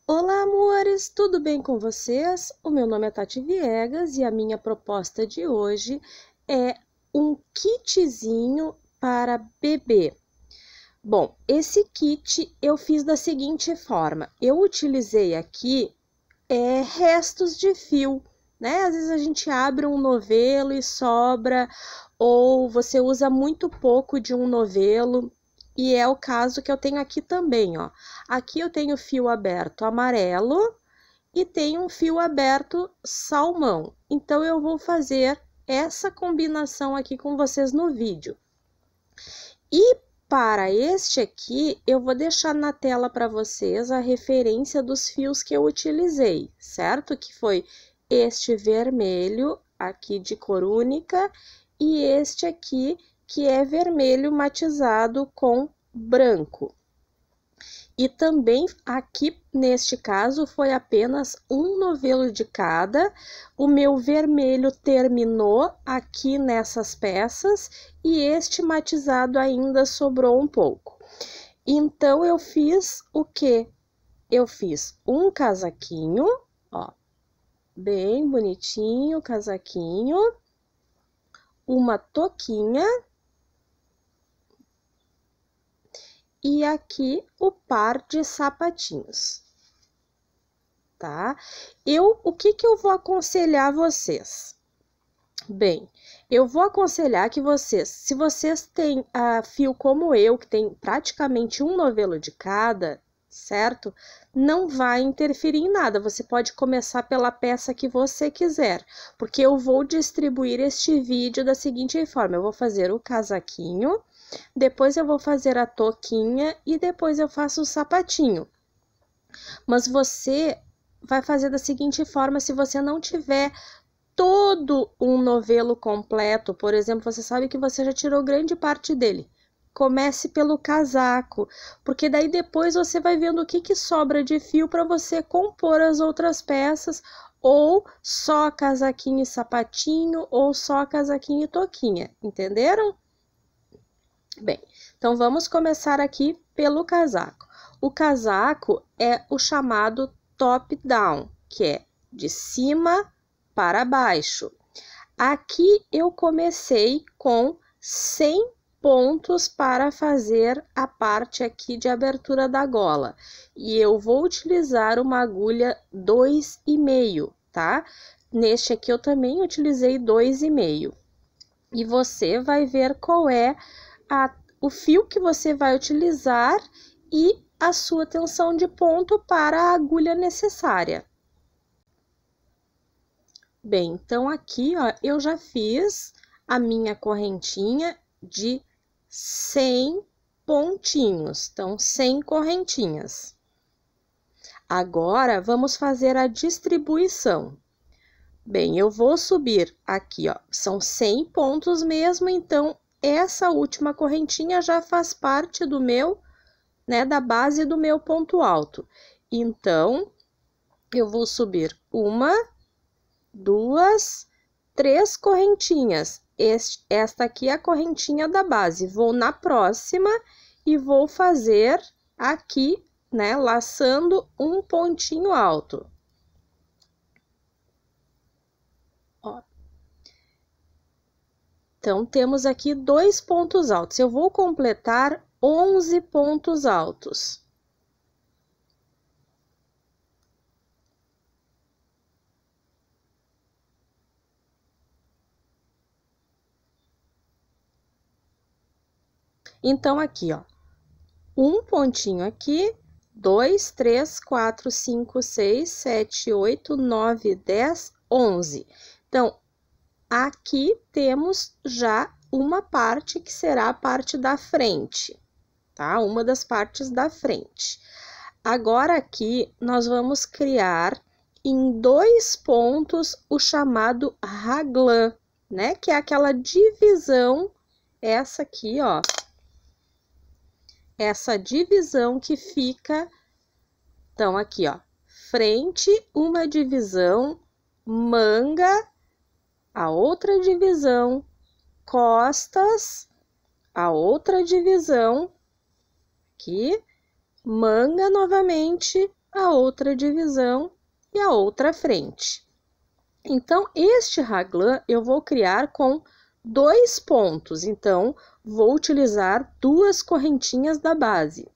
Olá, amores! Tudo bem com vocês? O meu nome é Tati Viegas e a minha proposta de hoje é um kitzinho para bebê. Bom, esse kit eu fiz da seguinte forma. Eu utilizei aqui restos de fio, né? Às vezes a gente abre um novelo e sobra, ou você usa muito pouco de um novelo. E é o caso que eu tenho aqui também, ó. Aqui eu tenho fio aberto amarelo e tenho um fio aberto salmão. Então, eu vou fazer essa combinação aqui com vocês no vídeo. E para este aqui, eu vou deixar na tela para vocês a referência dos fios que eu utilizei, certo? Que foi este vermelho aqui de cor única e este aqui que é vermelho matizado com branco. E também aqui, neste caso, foi apenas um novelo de cada. O meu vermelho terminou aqui nessas peças e este matizado ainda sobrou um pouco. Então, eu fiz o quê? Eu fiz um casaquinho, ó, bem bonitinho, casaquinho, uma touquinha, e aqui o par de sapatinhos, tá? O que eu vou aconselhar vocês? Bem, eu vou aconselhar que vocês, se vocês têm fio como eu, que tem praticamente um novelo de cada, certo? Não vai interferir em nada, você pode começar pela peça que você quiser, porque eu vou distribuir este vídeo da seguinte forma, eu vou fazer o casaquinho, depois eu vou fazer a touquinha e depois eu faço o sapatinho. Mas você vai fazer da seguinte forma, se você não tiver todo um novelo completo, por exemplo, você sabe que você já tirou grande parte dele. Comece pelo casaco, porque daí depois você vai vendo o que sobra de fio para você compor as outras peças, ou só casaquinho e sapatinho, ou só casaquinho e touquinha, entenderam? Bem, então vamos começar aqui pelo casaco. O casaco é o chamado top-down, que é de cima para baixo. Aqui eu comecei com 100 pontos para fazer a parte aqui de abertura da gola. E eu vou utilizar uma agulha 2,5, tá? Neste aqui eu também utilizei 2,5. E você vai ver qual é o fio que você vai utilizar e a sua tensão de ponto para a agulha necessária. Bem, então aqui, ó, eu já fiz a minha correntinha de 100 pontinhos, então 100 correntinhas. Agora, vamos fazer a distribuição. Bem, eu vou subir aqui, ó, são 100 pontos mesmo, então essa última correntinha já faz parte do meu, né, da base do meu ponto alto. Então, eu vou subir 1, 2, 3 correntinhas. Esta aqui é a correntinha da base. Vou na próxima e vou fazer aqui, né, laçando um pontinho alto. Ó. Então, temos aqui 2 pontos altos. Eu vou completar 11 pontos altos. Então, aqui, ó, um pontinho aqui, 2, 3, 4, 5, 6, 7, 8, 9, 10, 11. Então, aqui temos já uma parte que será a parte da frente, tá? Uma das partes da frente. Agora, aqui, nós vamos criar em 2 pontos o chamado raglan, né? Que é aquela divisão, essa aqui, ó. Essa divisão que fica, então, aqui, ó. Frente, uma divisão, manga, a outra divisão, costas, a outra divisão, aqui, manga novamente a outra divisão e a outra frente. Então, este raglan eu vou criar com 2 pontos, então, vou utilizar 2 correntinhas da base.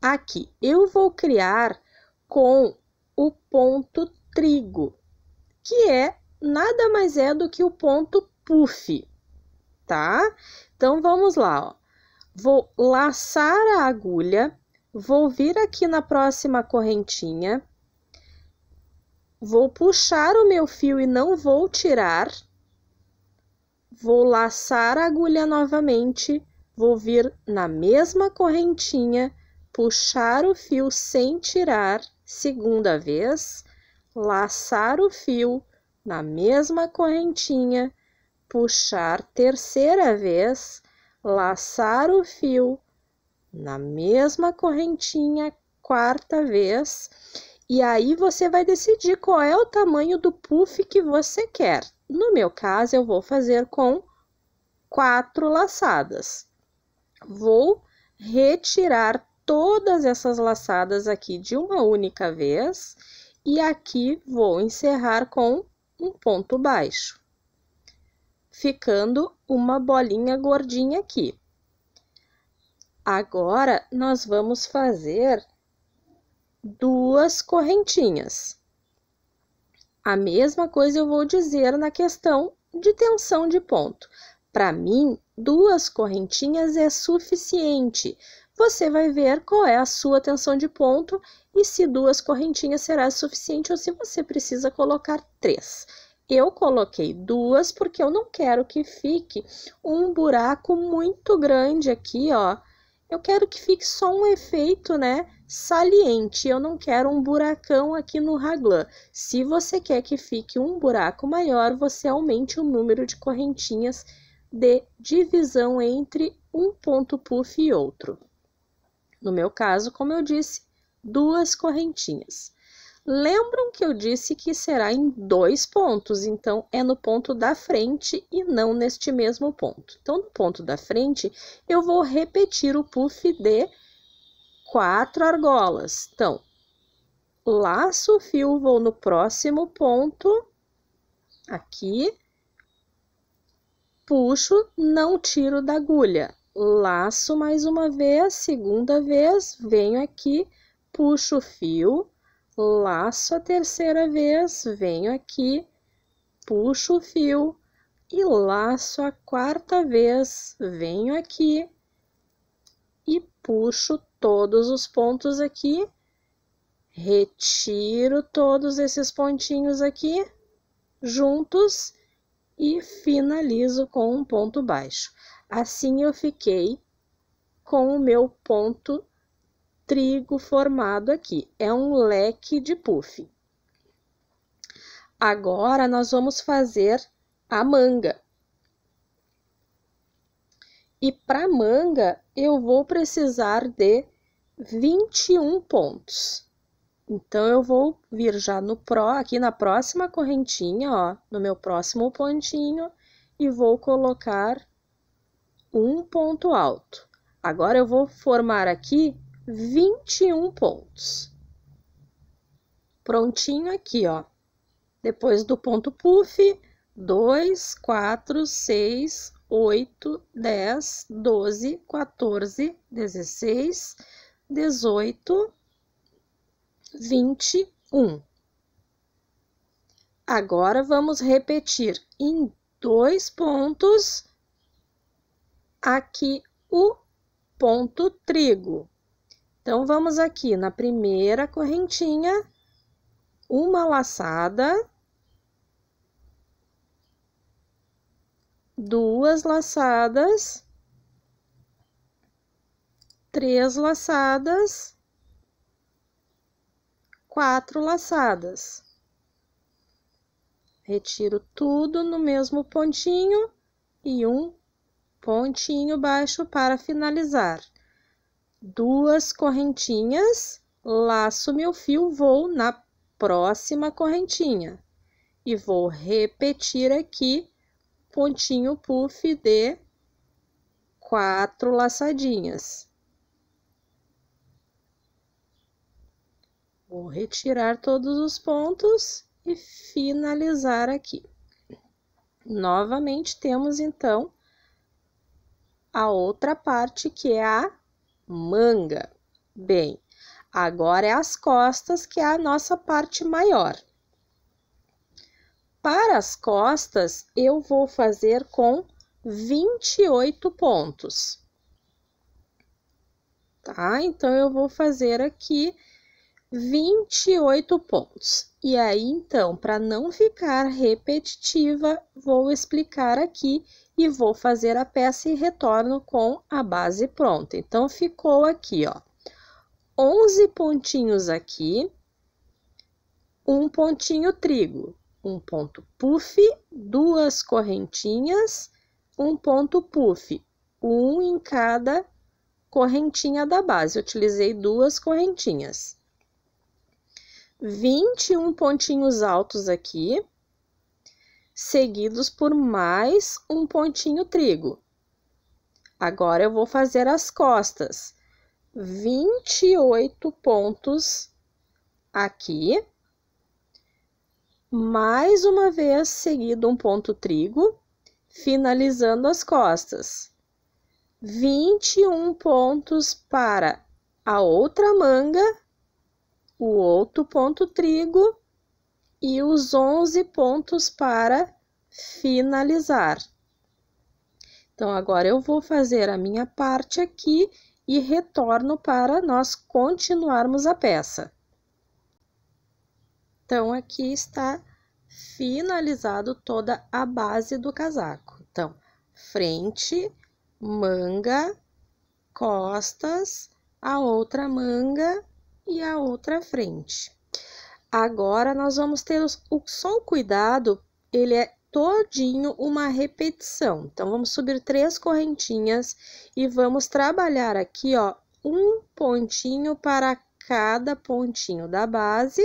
Aqui, eu vou criar com o ponto trigo, que nada mais é do que o ponto puff, tá? Então, vamos lá, ó. Vou laçar a agulha, vou vir aqui na próxima correntinha, vou puxar o meu fio e não vou tirar, vou laçar a agulha novamente, vou vir na mesma correntinha, puxar o fio sem tirar, segunda vez, laçar o fio na mesma correntinha, puxar terceira vez, laçar o fio na mesma correntinha, quarta vez, e aí você vai decidir qual é o tamanho do puff que você quer. No meu caso, eu vou fazer com 4 laçadas. Vou retirar todas essas laçadas aqui de uma única vez e aqui vou encerrar com um ponto baixo, ficando uma bolinha gordinha aqui. Agora, nós vamos fazer 2 correntinhas. A mesma coisa eu vou dizer na questão de tensão de ponto. Para mim, 2 correntinhas é suficiente. Você vai ver qual é a sua tensão de ponto e se 2 correntinhas será suficiente ou se você precisa colocar 3. Eu coloquei 2 porque eu não quero que fique um buraco muito grande aqui, ó. Eu quero que fique só um efeito, né, saliente. Eu não quero um buracão aqui no raglan. Se você quer que fique um buraco maior, você aumente o número de correntinhas de divisão entre um ponto puff e outro. No meu caso, como eu disse, 2 correntinhas. Lembram que eu disse que será em 2 pontos, então é no ponto da frente e não neste mesmo ponto. Então, no ponto da frente, eu vou repetir o puff de 4 argolas. Então, laço o fio, vou no próximo ponto, aqui, puxo, não tiro da agulha. Laço mais uma vez, segunda vez, venho aqui, puxo o fio, laço a terceira vez, venho aqui, puxo o fio e laço a quarta vez, venho aqui e puxo todos os pontos aqui, retiro todos esses pontinhos aqui juntos e finalizo com um ponto baixo. Assim eu fiquei com o meu ponto trigo formado aqui. É um leque de puff. Agora, nós vamos fazer a manga. E para manga, eu vou precisar de 21 pontos. Então, eu vou vir já aqui na próxima correntinha, ó, no meu próximo pontinho, e vou colocar um ponto alto. Agora, eu vou formar aqui 21 pontos. Prontinho aqui, ó. Depois do ponto puff, 2, 4, 6, 8, 10, 12, 14, 16, 18, 21. Agora, vamos repetir em 2 pontos aqui o ponto trigo. Então, vamos aqui na primeira correntinha, uma laçada, 2 laçadas, 3 laçadas, 4 laçadas. Retiro tudo no mesmo pontinho e um pontinho baixo para finalizar. 2 correntinhas, laço meu fio, vou na próxima correntinha e vou repetir aqui pontinho puff de 4 laçadinhas. Vou retirar todos os pontos e finalizar aqui. Novamente, temos, então, a outra parte, que é a manga. Bem, agora é as costas, que é a nossa parte maior. Para as costas, eu vou fazer com 28 pontos. Tá? Então, eu vou fazer aqui 28 pontos. E aí, então, para não ficar repetitiva, vou explicar aqui e vou fazer a peça e retorno com a base pronta. Então, ficou aqui, ó, 11 pontinhos aqui, um pontinho trigo, um ponto puff, duas correntinhas, um ponto puff, um em cada correntinha da base. Eu utilizei duas correntinhas. 21 pontinhos altos aqui, seguidos por mais um pontinho trigo. Agora, eu vou fazer as costas. 28 pontos aqui, mais uma vez seguido um ponto trigo, finalizando as costas. 21 pontos para a outra manga, o outro ponto trigo e os 11 pontos para finalizar. Então, agora eu vou fazer a minha parte aqui e retorno para nós continuarmos a peça. Então, aqui está finalizado toda a base do casaco. Então, frente, manga, costas, a outra manga e a outra frente. Agora, nós vamos ter só o cuidado, ele é todinho uma repetição. Então, vamos subir 3 correntinhas e vamos trabalhar aqui, ó, um pontinho para cada pontinho da base.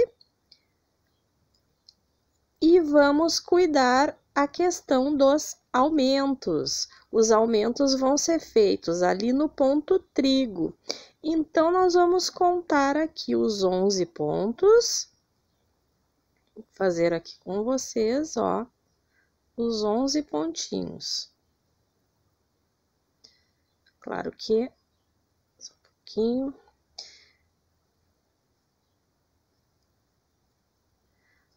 E vamos cuidar a questão dos aumentos. Os aumentos vão ser feitos ali no ponto trigo. Então, nós vamos contar aqui os 11 pontos. Vou fazer aqui com vocês, ó, os 11 pontinhos. Claro que só um pouquinho.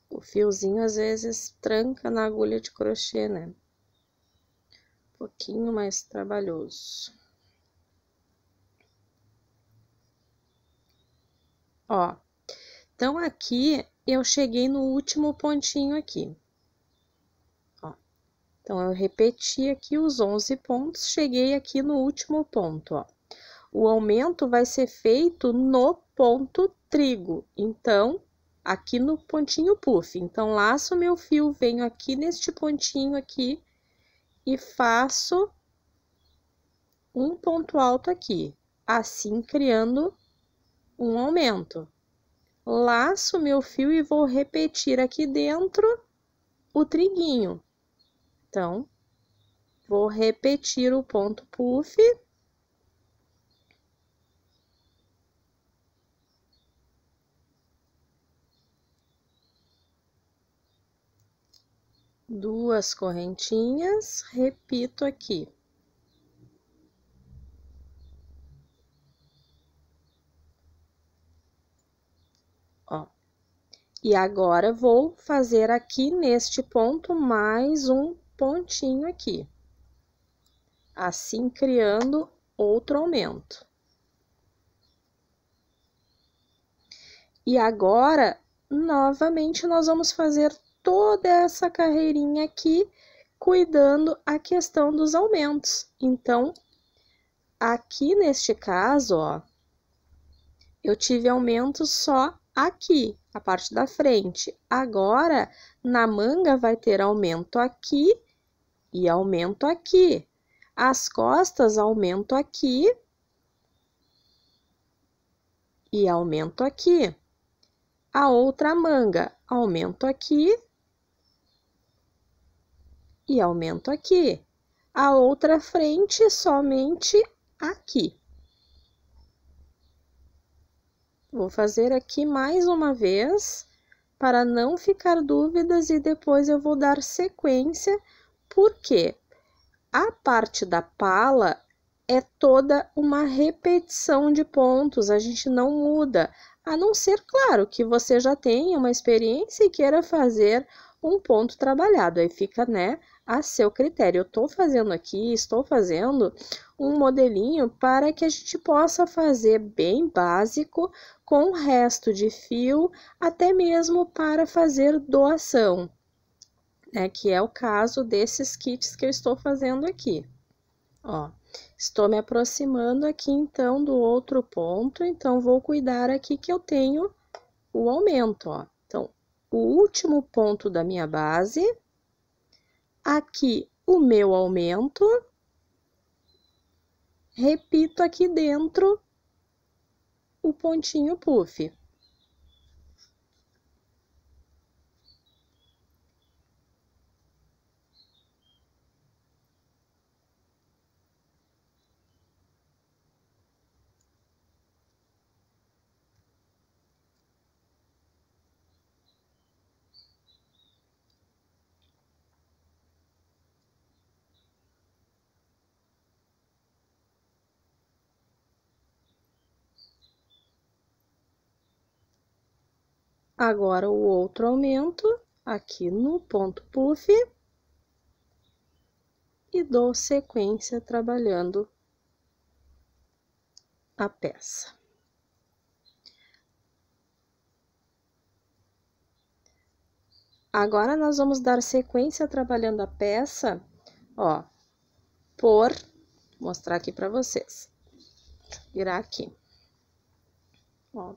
O fiozinho às vezes tranca na agulha de crochê, né? Um pouquinho mais trabalhoso. Ó, então aqui eu cheguei no último pontinho aqui. Ó, então eu repeti aqui os 11 pontos, cheguei aqui no último ponto, ó. O aumento vai ser feito no ponto trigo, então, aqui no pontinho puff. Então, laço meu fio, venho aqui neste pontinho aqui e faço um ponto alto aqui, assim criando um aumento. Laço meu fio e vou repetir aqui dentro o triguinho. Então, vou repetir o ponto puff. Duas correntinhas, repito aqui. Ó. E agora, vou fazer aqui neste ponto mais um pontinho aqui. Assim, criando outro aumento. E agora, novamente, nós vamos fazer toda essa carreirinha aqui, cuidando a questão dos aumentos. Então, aqui neste caso, ó, eu tive aumento só aqui, a parte da frente. Agora, na manga, vai ter aumento aqui e aumento aqui. As costas, aumento aqui e aumento aqui. A outra manga, aumento aqui e aumento aqui. A outra frente, somente aqui. Vou fazer aqui mais uma vez, para não ficar dúvidas, e depois eu vou dar sequência, porque a parte da pala é toda uma repetição de pontos, a gente não muda, a não ser, claro, que você já tenha uma experiência e queira fazer um ponto trabalhado, aí fica, né, a seu critério. Eu estou fazendo um modelinho para que a gente possa fazer bem básico, com o resto de fio, até mesmo para fazer doação, né, que é o caso desses kits que eu estou fazendo aqui. Ó, estou me aproximando aqui, então, do outro ponto, então, vou cuidar aqui que eu tenho o aumento, ó. Então, o último ponto da minha base, aqui o meu aumento, repito aqui dentro o pontinho puff. Agora, o outro aumento, aqui no ponto puff, e dou sequência trabalhando a peça. Agora, nós vamos dar sequência trabalhando a peça, ó, vou mostrar aqui para vocês. Deixa eu virar aqui. Ó.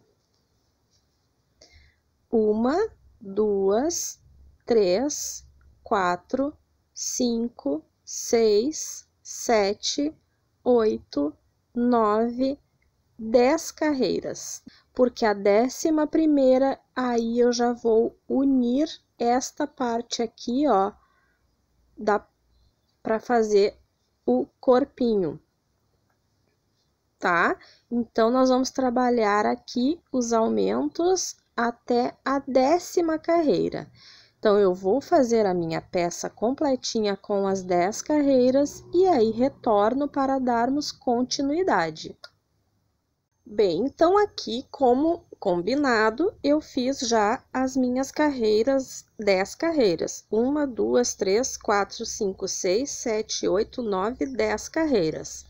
1, 2, 3, 4, 5, 6, 7, 8, 9, 10 carreiras. Porque a 11ª, aí eu já vou unir esta parte aqui, ó, para fazer o corpinho, tá? Então, nós vamos trabalhar aqui os aumentos até a 10ª carreira. Então, eu vou fazer a minha peça completinha com as 10 carreiras e aí retorno para darmos continuidade. Bem, então aqui, como combinado, eu fiz já as minhas carreiras, 10 carreiras. 1, 2, 3, 4, 5, 6, 7, 8, 9, 10 carreiras.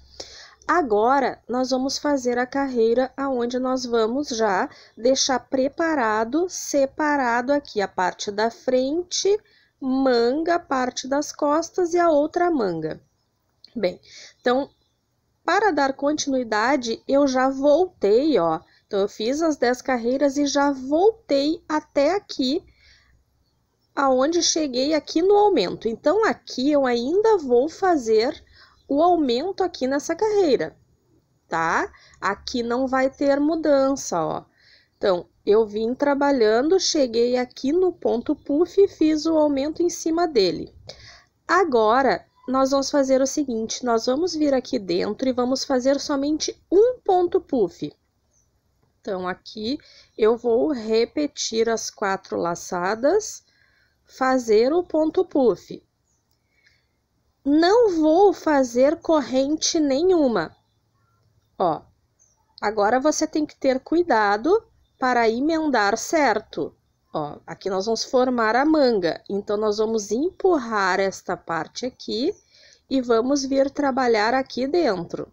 Agora, nós vamos fazer a carreira aonde nós vamos já deixar preparado, separado aqui a parte da frente, manga, a parte das costas e a outra manga. Bem, então, para dar continuidade, eu já voltei, ó. Então, eu fiz as 10 carreiras e já voltei até aqui, aonde cheguei aqui no aumento. Então, aqui eu ainda vou fazer o aumento aqui nessa carreira, tá? Aqui não vai ter mudança, ó. Então, eu vim trabalhando, cheguei aqui no ponto puff e fiz o aumento em cima dele. Agora, nós vamos fazer o seguinte, nós vamos vir aqui dentro e vamos fazer somente um ponto puff. Então, aqui eu vou repetir as 4 laçadas, fazer o ponto puff. Não vou fazer corrente nenhuma. Ó, agora você tem que ter cuidado para emendar certo. Ó, aqui nós vamos formar a manga, então nós vamos empurrar esta parte aqui e vamos vir trabalhar aqui dentro.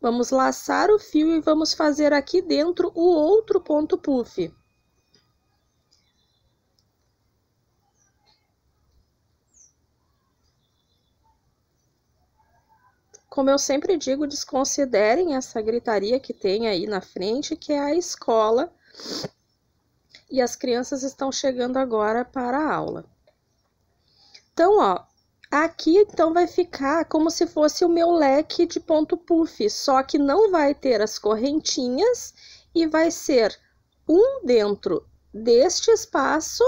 Vamos laçar o fio e vamos fazer aqui dentro o outro ponto puff. Como eu sempre digo, desconsiderem essa gritaria que tem aí na frente, que é a escola, e as crianças estão chegando agora para a aula. Então, ó, aqui então vai ficar como se fosse o meu leque de ponto puff, só que não vai ter as correntinhas e vai ser um dentro deste espaço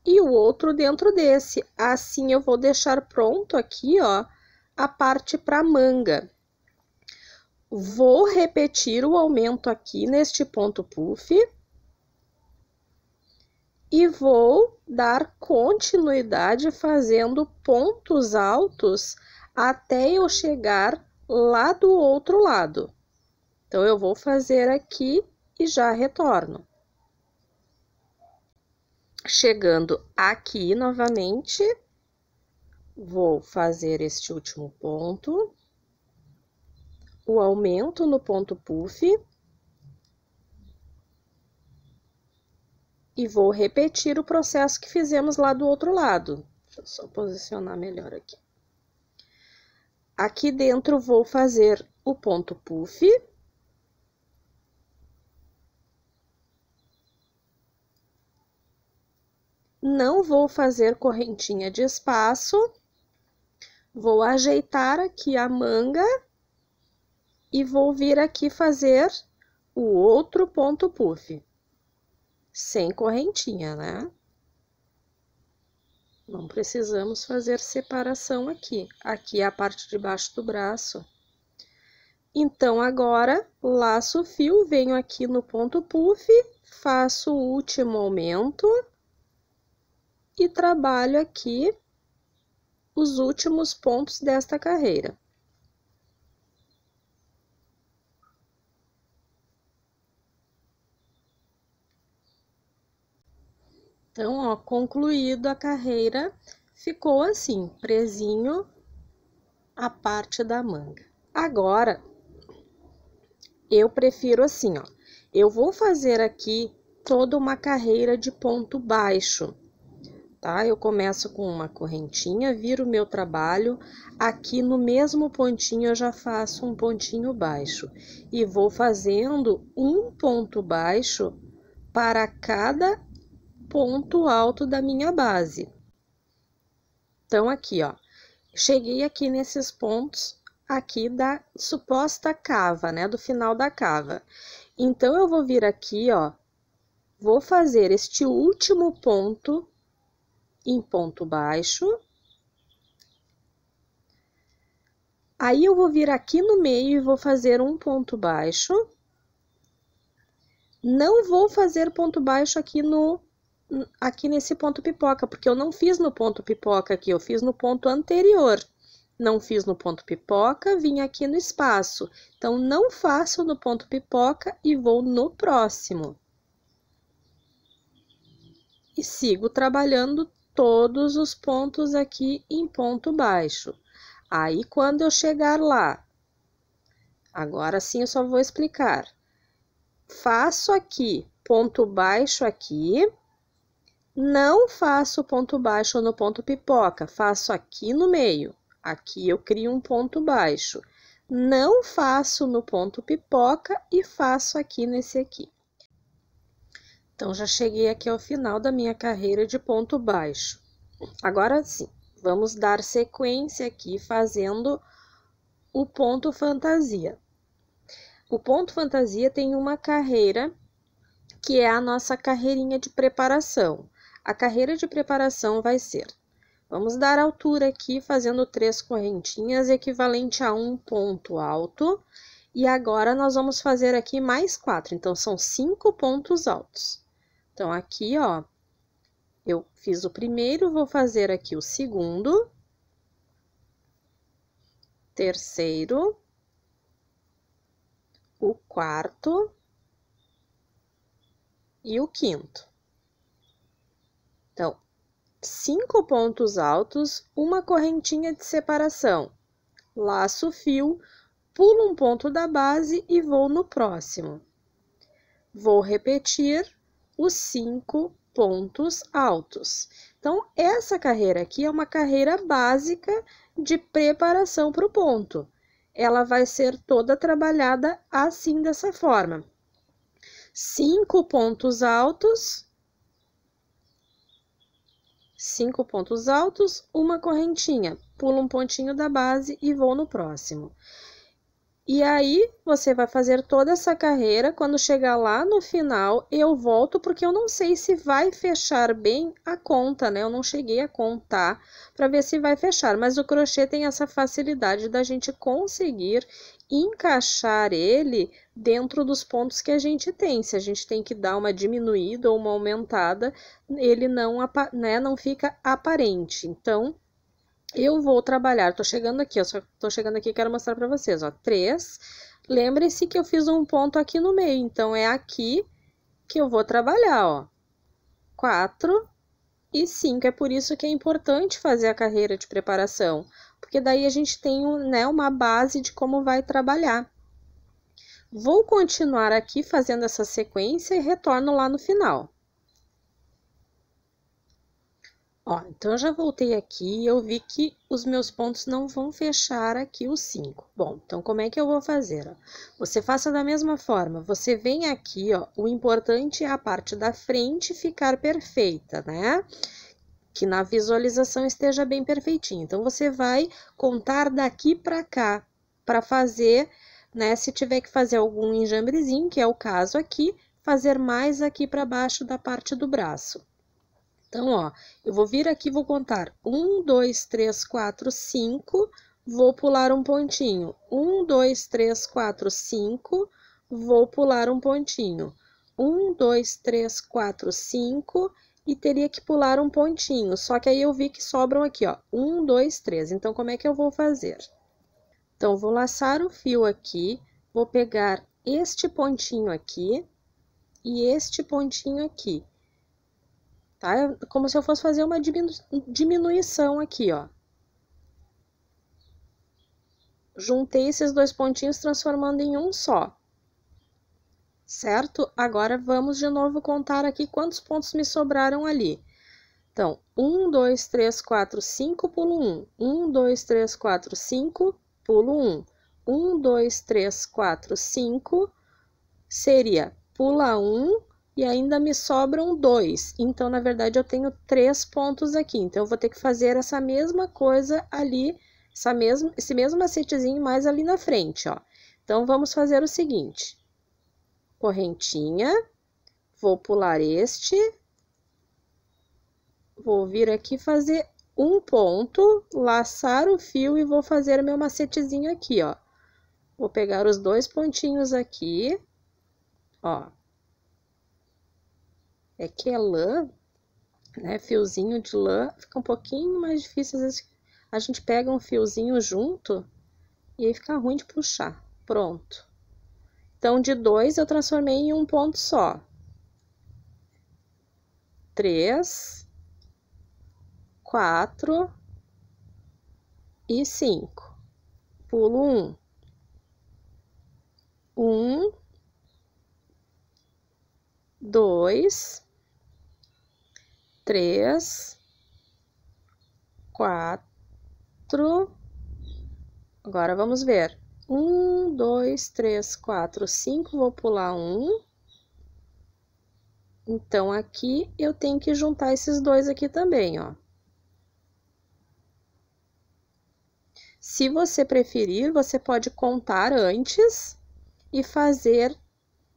e o outro dentro desse. Assim eu vou deixar pronto aqui, ó, a parte para manga. vou repetir o aumento aqui neste ponto puff e vou dar continuidade fazendo pontos altos até eu chegar lá do outro lado. Então, eu vou fazer aqui e já retorno. Chegando aqui novamente, vou fazer este último ponto, o aumento no ponto puff, e vou repetir o processo que fizemos lá do outro lado. Deixa eu só posicionar melhor aqui. Aqui dentro, vou fazer o ponto puff. Não vou fazer correntinha de espaço. Vou ajeitar aqui a manga e vou vir aqui fazer o outro ponto puff. Sem correntinha, né? Não precisamos fazer separação aqui. Aqui é a parte de baixo do braço. Então, agora, laço o fio, venho aqui no ponto puff, faço o último aumento e trabalho aqui os últimos pontos desta carreira. Então, ó, concluído a carreira, ficou assim, presinho a parte da manga. Agora, eu prefiro assim, ó, eu vou fazer aqui toda uma carreira de ponto baixo, tá? Eu começo com uma correntinha, viro o meu trabalho, aqui no mesmo pontinho eu já faço um pontinho baixo e vou fazendo um ponto baixo para cada ponto alto da minha base. Então, aqui, ó, cheguei aqui nesses pontos aqui da suposta cava, né, do final da cava. Então, eu vou vir aqui, ó, vou fazer este último ponto em ponto baixo. Aí, eu vou vir aqui no meio e vou fazer um ponto baixo. Não vou fazer ponto baixo aqui nesse ponto pipoca, porque eu não fiz no ponto pipoca aqui, eu fiz no ponto anterior. Não fiz no ponto pipoca, vim aqui no espaço. Então, não faço no ponto pipoca e vou no próximo. E sigo trabalhando todos os pontos aqui em ponto baixo. Aí, quando eu chegar lá, agora sim eu só vou explicar. Faço aqui ponto baixo aqui. Não faço ponto baixo no ponto pipoca, faço aqui no meio. Aqui eu crio um ponto baixo. Não faço no ponto pipoca e faço aqui nesse aqui. Então, já cheguei aqui ao final da minha carreira de ponto baixo. Agora sim, vamos dar sequência aqui fazendo o ponto fantasia. O ponto fantasia tem uma carreira que é a nossa carreirinha de preparação. A carreira de preparação vai ser, vamos dar altura aqui fazendo 3 correntinhas, equivalente a um ponto alto. E agora, nós vamos fazer aqui mais 4, então, são 5 pontos altos. Então, aqui, ó, eu fiz o primeiro, vou fazer aqui o segundo, terceiro, o quarto e o quinto. Então, 5 pontos altos, uma correntinha de separação. Laço o fio, pulo um ponto da base e vou no próximo. Vou repetir os 5 pontos altos. Então, essa carreira aqui é uma carreira básica de preparação para o ponto. Ela vai ser toda trabalhada assim, dessa forma. 5 pontos altos. 5 pontos altos, uma correntinha, pulo um pontinho da base e vou no próximo. E aí, você vai fazer toda essa carreira, quando chegar lá no final, eu volto, porque eu não sei se vai fechar bem a conta, né? Eu não cheguei a contar para ver se vai fechar, mas o crochê tem essa facilidade da gente conseguir encaixar ele dentro dos pontos que a gente tem. Se a gente tem que dar uma diminuída ou uma aumentada, ele não, né, não fica aparente. Então, eu vou trabalhar, tô chegando aqui, ó, só tô chegando aqui e quero mostrar para vocês, ó, 3. Lembre-se que eu fiz um ponto aqui no meio, então é aqui que eu vou trabalhar, ó. 4 e 5, é por isso que é importante fazer a carreira de preparação, porque daí a gente tem, né, uma base de como vai trabalhar. Vou continuar aqui fazendo essa sequência e retorno lá no final. Ó, então eu já voltei aqui e eu vi que os meus pontos não vão fechar aqui os 5. Bom, então como é que eu vou fazer? Ó? Você faça da mesma forma, você vem aqui, ó, o importante é a parte da frente ficar perfeita, né? Que na visualização esteja bem perfeitinho. Então, você vai contar daqui para cá, para fazer, né? Se tiver que fazer algum enjambrezinho, que é o caso aqui, fazer mais aqui para baixo da parte do braço. Então, ó, eu vou vir aqui, vou contar 1, 2, 3, 4, 5, vou pular um pontinho. 1, 2, 3, 4, 5, vou pular um pontinho. 1, 2, 3, 4, 5 e teria que pular um pontinho. Só que aí eu vi que sobram aqui, ó, 1, 2, 3. Então, como é que eu vou fazer? Então, vou laçar o fio aqui, vou pegar este pontinho aqui e este pontinho aqui. Tá? Como se eu fosse fazer uma diminuição aqui, ó. Juntei esses dois pontinhos, transformando em um só. Certo? Agora, vamos de novo contar aqui quantos pontos me sobraram ali. Então, 1, 2, 3, 4, 5, pulo 1. 1, 2, 3, 4, 5, pulo 1. 1, 2, 3, 4, 5, seria pula 1, e ainda me sobram 2. Então, na verdade, eu tenho 3 pontos aqui. Então, eu vou ter que fazer essa mesma coisa ali, esse mesmo macetezinho mais ali na frente, ó. Então, vamos fazer o seguinte. Correntinha, vou pular este, vou vir aqui fazer um ponto, laçar o fio e vou fazer meu macetezinho aqui, ó. Vou pegar os dois pontinhos aqui, ó. É que é lã, né? Fiozinho de lã fica um pouquinho mais difícil, às vezes a gente pega um fiozinho junto e aí fica ruim de puxar. Pronto. Então, de 2 eu transformei em um ponto só. 3, 4 e 5. Pulo 1. 1, 2, 3, 4. Agora vamos ver. 1, 2, 3, 4, 5. Vou pular 1. Então, aqui eu tenho que juntar esses dois aqui também, ó. Se você preferir, você pode contar antes e fazer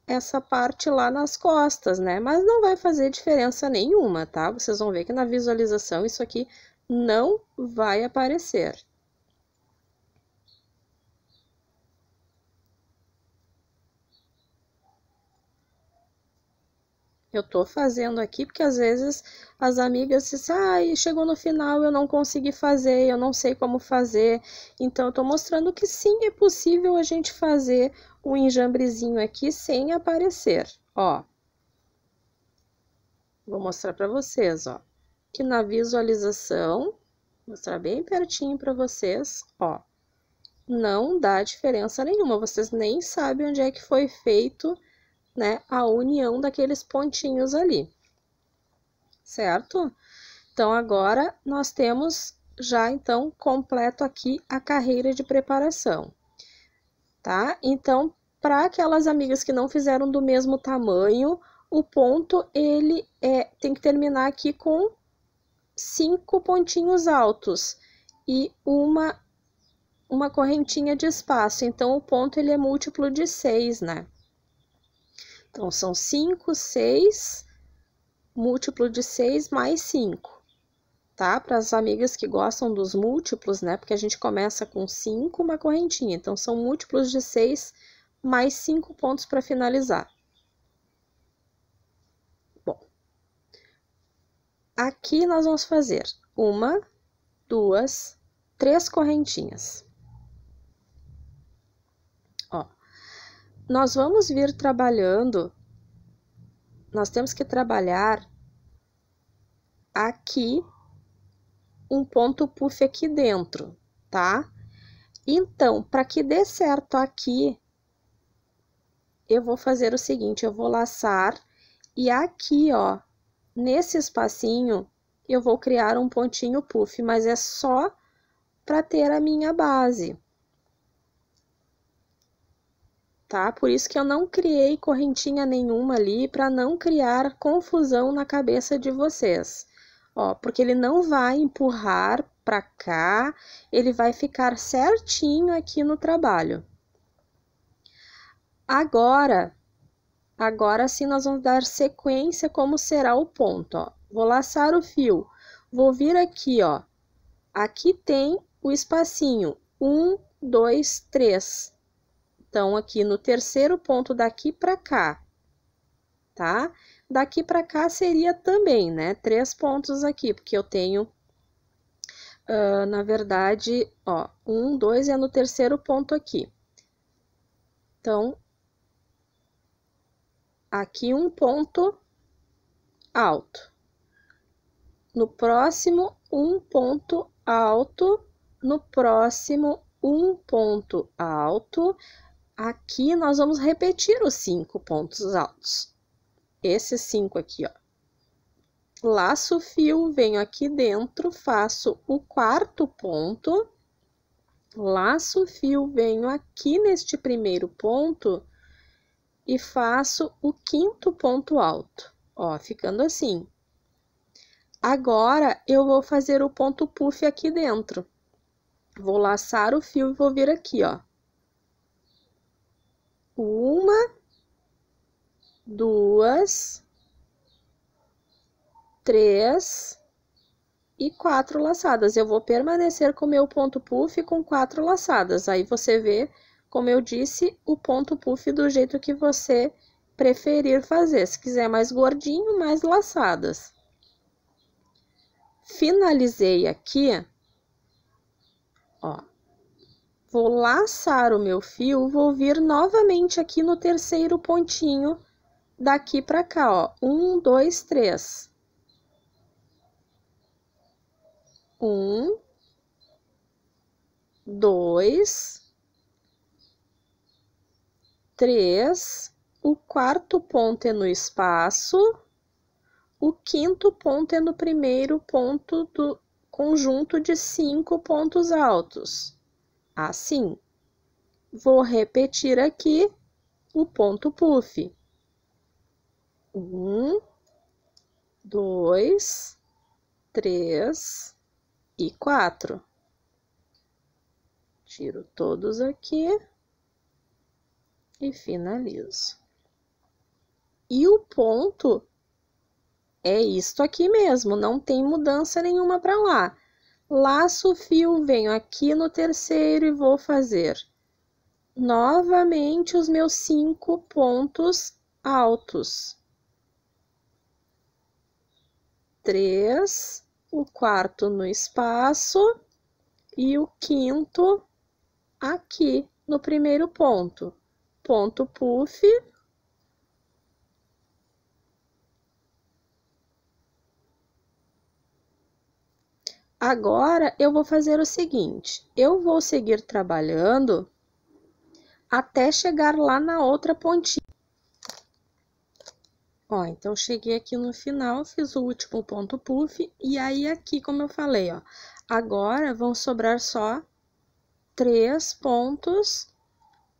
essa parte lá nas costas, né? Mas não vai fazer diferença nenhuma, tá? Vocês vão ver que na visualização isso aqui não vai aparecer. Eu tô fazendo aqui porque às vezes as amigas dizem, ai, chegou no final, eu não consegui fazer, eu não sei como fazer. Então, eu tô mostrando que sim, é possível a gente fazer o enjambrezinho aqui sem aparecer, ó. Vou mostrar para vocês, ó. Que na visualização, vou mostrar bem pertinho para vocês, ó. Não dá diferença nenhuma, vocês nem sabem onde é que foi feito, né, a união daqueles pontinhos ali, certo? Então, agora nós temos já, então, completo aqui a carreira de preparação, tá? Então, para aquelas amigas que não fizeram do mesmo tamanho, o ponto, ele tem que terminar aqui com 5 pontinhos altos e uma uma correntinha de espaço, então o ponto ele é múltiplo de 6, né? Então, são 5, 6, múltiplo de 6 mais 5, tá? Para as amigas que gostam dos múltiplos, né? Porque a gente começa com 5, uma correntinha. Então, são múltiplos de 6 mais 5 pontos para finalizar. Bom, aqui nós vamos fazer 1, 2, 3 correntinhas. Ó, nós vamos vir trabalhando, nós temos que trabalhar aqui um ponto puff aqui dentro, tá? Então, para que dê certo aqui, eu vou fazer o seguinte, eu vou laçar e aqui, ó, nesse espacinho, eu vou criar um pontinho puff, mas é só para ter a minha base. Tá? Por isso que eu não criei correntinha nenhuma ali, para não criar confusão na cabeça de vocês. Ó, porque ele não vai empurrar para cá, ele vai ficar certinho aqui no trabalho. Agora sim nós vamos dar sequência como será o ponto, ó. Vou laçar o fio, vou vir aqui, ó. Aqui tem o espacinho, 1, 2, 3. Então, aqui no terceiro ponto daqui para cá, tá? Daqui para cá seria também, né? 3 pontos aqui, porque eu tenho, na verdade, ó, 1, 2 é no terceiro ponto aqui. Então, aqui um ponto alto. No próximo, um ponto alto. No próximo, um ponto alto. Aqui, nós vamos repetir os 5 pontos altos. Esses 5 aqui, ó. Laço o fio, venho aqui dentro, faço o quarto ponto. Laço o fio, venho aqui neste primeiro ponto e faço o quinto ponto alto, ó, ficando assim. Agora, eu vou fazer o ponto puff aqui dentro. Vou laçar o fio e vou vir aqui, ó. 1, 2, 3 e 4 laçadas. Eu vou permanecer com o meu ponto puff com 4 laçadas. Aí você vê, como eu disse, o ponto puff do jeito que você preferir fazer. Se quiser mais gordinho, mais laçadas. Finalizei aqui, ó. Vou laçar o meu fio, vou vir novamente aqui no terceiro pontinho daqui para cá, ó. 1, 2, 3. 1, 2, 3. O quarto ponto é no espaço. O quinto ponto é no primeiro ponto do conjunto de 5 pontos altos. Assim, vou repetir aqui o ponto puff. 1, 2, 3 e 4. Tiro todos aqui e finalizo. E o ponto é isto aqui mesmo, não tem mudança nenhuma para lá. Laço o fio, venho aqui no terceiro e vou fazer novamente os meus 5 pontos altos. 3, o quarto no espaço e o quinto aqui no primeiro ponto. Ponto puff. Agora, eu vou fazer o seguinte, eu vou seguir trabalhando até chegar lá na outra pontinha. Ó, então, cheguei aqui no final, fiz o último ponto puff, e aí aqui, como eu falei, ó, agora vão sobrar só 3 pontos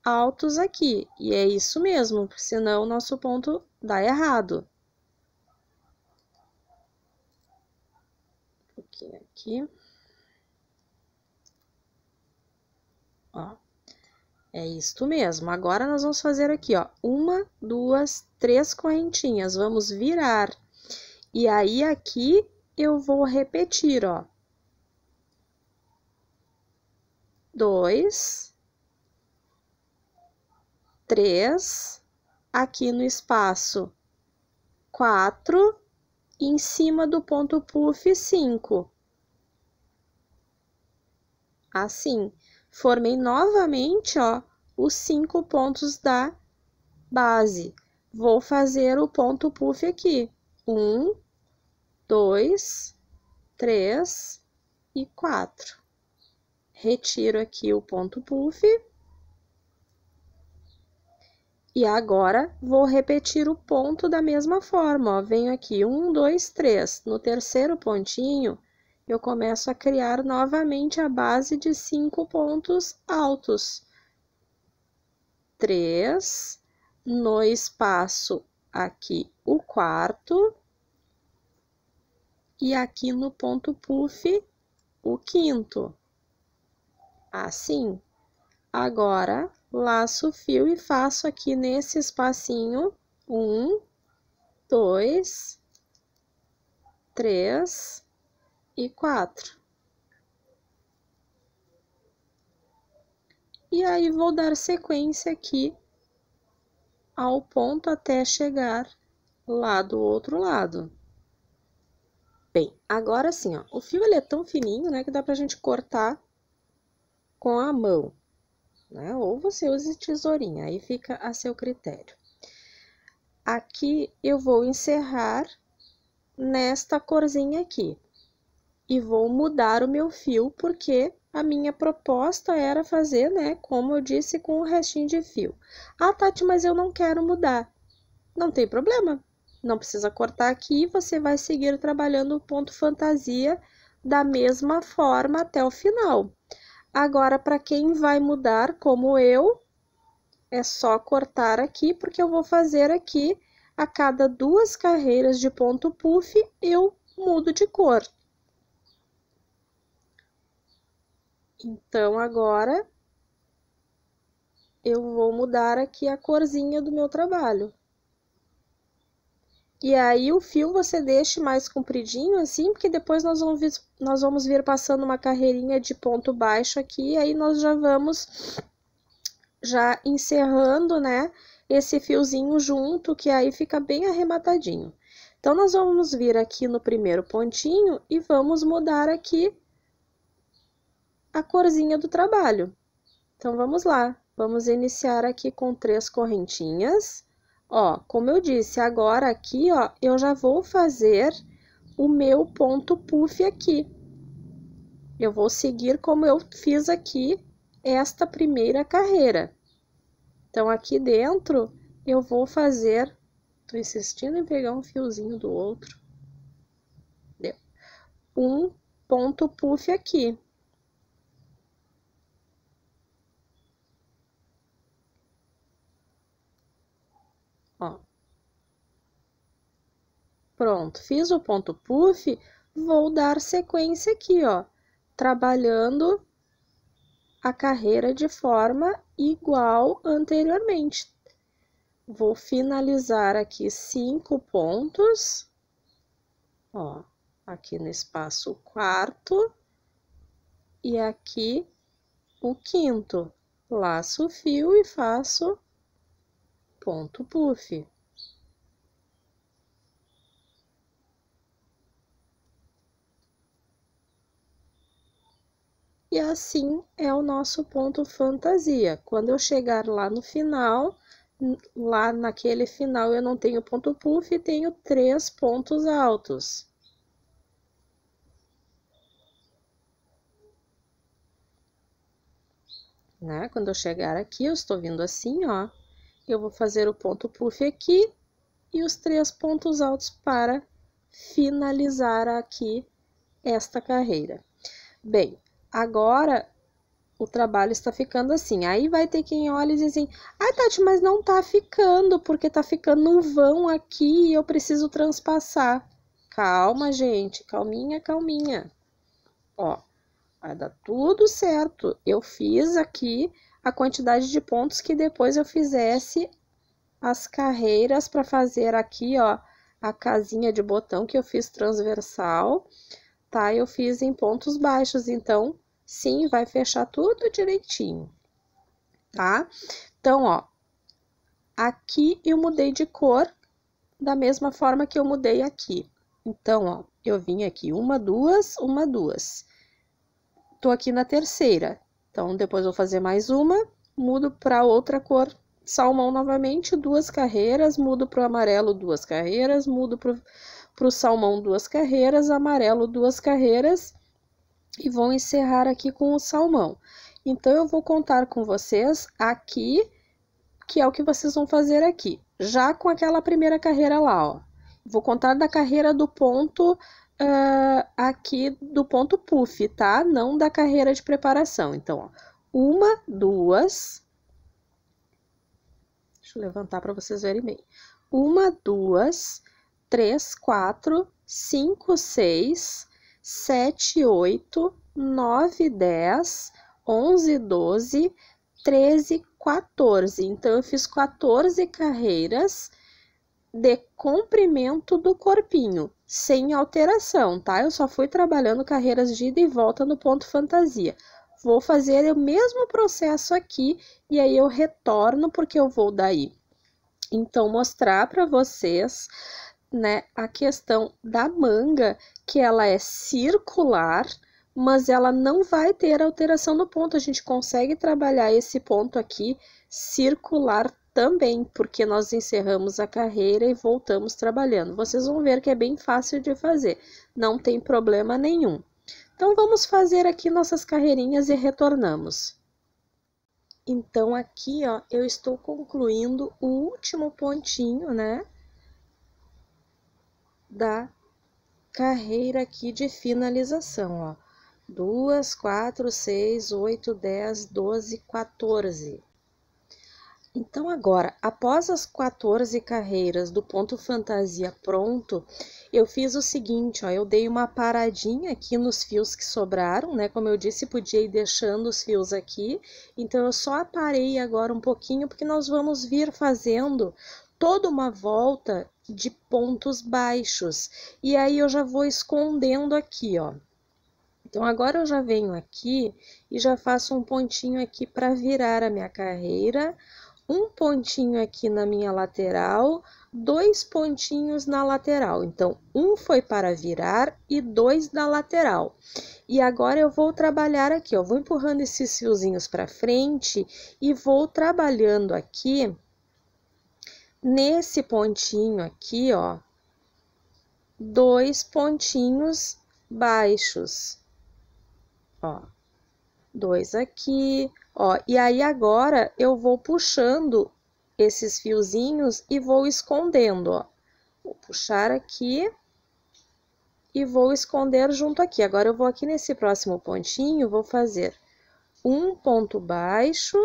altos aqui, e é isso mesmo, porque senão o nosso ponto dá errado. Um pouquinho aqui. Ó, é isto mesmo. Agora, nós vamos fazer aqui, ó, 1, 2, 3 correntinhas. Vamos virar. E aí, aqui, eu vou repetir, ó. 2, 3, aqui no espaço 4, e em cima do ponto puff 5. Assim, formei novamente, ó, os 5 pontos da base. Vou fazer o ponto puff aqui. 1, 2, 3 e 4. Retiro aqui o ponto puff. E agora, vou repetir o ponto da mesma forma, ó. Venho aqui, 1, 2, 3. No terceiro pontinho, eu começo a criar novamente a base de 5 pontos altos. 3, no espaço aqui o quarto, e aqui no ponto puff o quinto. Assim. Agora, laço o fio e faço aqui nesse espacinho 1, 2, 3 e 4. E aí, vou dar sequência aqui ao ponto até chegar lá do outro lado. Bem, agora sim, ó, o fio ele é tão fininho, né, que dá pra gente cortar com a mão, né? Ou você use tesourinha, aí fica a seu critério. Aqui eu vou encerrar nesta corzinha aqui. E vou mudar o meu fio, porque a minha proposta era fazer, né, como eu disse, com o restinho de fio. Ah, Tati, mas eu não quero mudar. Não tem problema. Não precisa cortar aqui, você vai seguir trabalhando o ponto fantasia da mesma forma até o final. Agora, para quem vai mudar, como eu, é só cortar aqui, porque eu vou fazer aqui, a cada 2 carreiras de ponto puff, eu mudo de cor. Então, agora, eu vou mudar aqui a corzinha do meu trabalho. E aí, o fio você deixe mais compridinho, assim, porque depois nós vamos vir passando uma carreirinha de ponto baixo aqui, e aí nós já vamos encerrando, né, esse fiozinho junto, que aí fica bem arrematadinho. Então, nós vamos vir aqui no primeiro pontinho e vamos mudar aqui a corzinha do trabalho. Então, vamos lá. Vamos iniciar aqui com 3 correntinhas. Ó, como eu disse, agora aqui, ó, eu já vou fazer o meu ponto puff aqui. Eu vou seguir como eu fiz aqui esta primeira carreira. Então, aqui dentro, eu vou fazer... Tô insistindo em pegar um fiozinho do outro. Deu. Um ponto puff aqui. Ó. Pronto, fiz o ponto puff, vou dar sequência aqui, ó, trabalhando a carreira de forma igual anteriormente. Vou finalizar aqui 5 pontos, ó, aqui no espaço quarto, e aqui o quinto. Laço o fio e faço ponto puff. E assim é o nosso ponto fantasia. Quando eu chegar lá no final, lá naquele final eu não tenho ponto puff e tenho 3 pontos altos. Né? Quando eu chegar aqui, eu estou vindo assim, ó, eu vou fazer o ponto puff aqui e os 3 pontos altos para finalizar aqui esta carreira. Bem, agora o trabalho está ficando assim. Aí vai ter quem olha e diz assim: ai, Tati, mas não tá ficando, porque tá ficando um vão aqui e eu preciso transpassar. Calma, gente, calminha, calminha. Ó, vai dar tudo certo. Eu fiz aqui a quantidade de pontos que depois eu fizesse as carreiras para fazer aqui, ó, a casinha de botão que eu fiz transversal, tá? Eu fiz em pontos baixos, então, sim, vai fechar tudo direitinho, tá? Então, ó, aqui eu mudei de cor da mesma forma que eu mudei aqui. Então, ó, eu vim aqui uma, duas. Tô aqui na terceira. Então, depois vou fazer mais uma, mudo para outra cor salmão novamente, 2 carreiras, mudo para o amarelo 2 carreiras, mudo para o salmão 2 carreiras, amarelo 2 carreiras e vou encerrar aqui com o salmão. Então, eu vou contar com vocês aqui, que é o que vocês vão fazer aqui, já com aquela primeira carreira lá, ó. Vou contar da carreira do ponto aqui do ponto puff, tá? Não da carreira de preparação. Então, ó, 1, 2. Deixa eu levantar para vocês verem bem. 1, 2, 3, 4, 5, 6, 7, 8, 9, 10, 11, 12, 13, 14. Então, eu fiz 14 carreiras de comprimento do corpinho, sem alteração, tá? Eu só fui trabalhando carreiras de ida e volta no ponto fantasia. Vou fazer o mesmo processo aqui e aí eu retorno porque eu vou daí. Então, mostrar para vocês, né, a questão da manga, que ela é circular, mas ela não vai ter alteração no ponto. A gente consegue trabalhar esse ponto aqui circular também, porque nós encerramos a carreira e voltamos trabalhando. Vocês vão ver que é bem fácil de fazer, não tem problema nenhum. Então, vamos fazer aqui nossas carreirinhas e retornamos. Então, aqui, ó, eu estou concluindo o último pontinho, né, da carreira aqui de finalização, ó. 2, 4, 6, 8, 10, 12, 14. Então, agora, após as 14 carreiras do ponto fantasia pronto, eu fiz o seguinte, ó, eu dei uma paradinha aqui nos fios que sobraram, né? Como eu disse, podia ir deixando os fios aqui, então eu só aparei agora um pouquinho, porque nós vamos vir fazendo toda uma volta de pontos baixos, e aí eu já vou escondendo aqui, ó. Então, agora eu já venho aqui e já faço um pontinho aqui para virar a minha carreira, um pontinho aqui na minha lateral, 2 pontinhos na lateral. Então, um foi para virar e 2 na lateral. E agora eu vou trabalhar aqui, ó, vou empurrando esses fiozinhos para frente e vou trabalhando aqui, nesse pontinho aqui, ó, 2 pontinhos baixos. Ó, 2 aqui, ó, e aí agora eu vou puxando esses fiozinhos e vou escondendo, ó. Vou puxar aqui e vou esconder junto aqui. Agora eu vou aqui nesse próximo pontinho, vou fazer um ponto baixo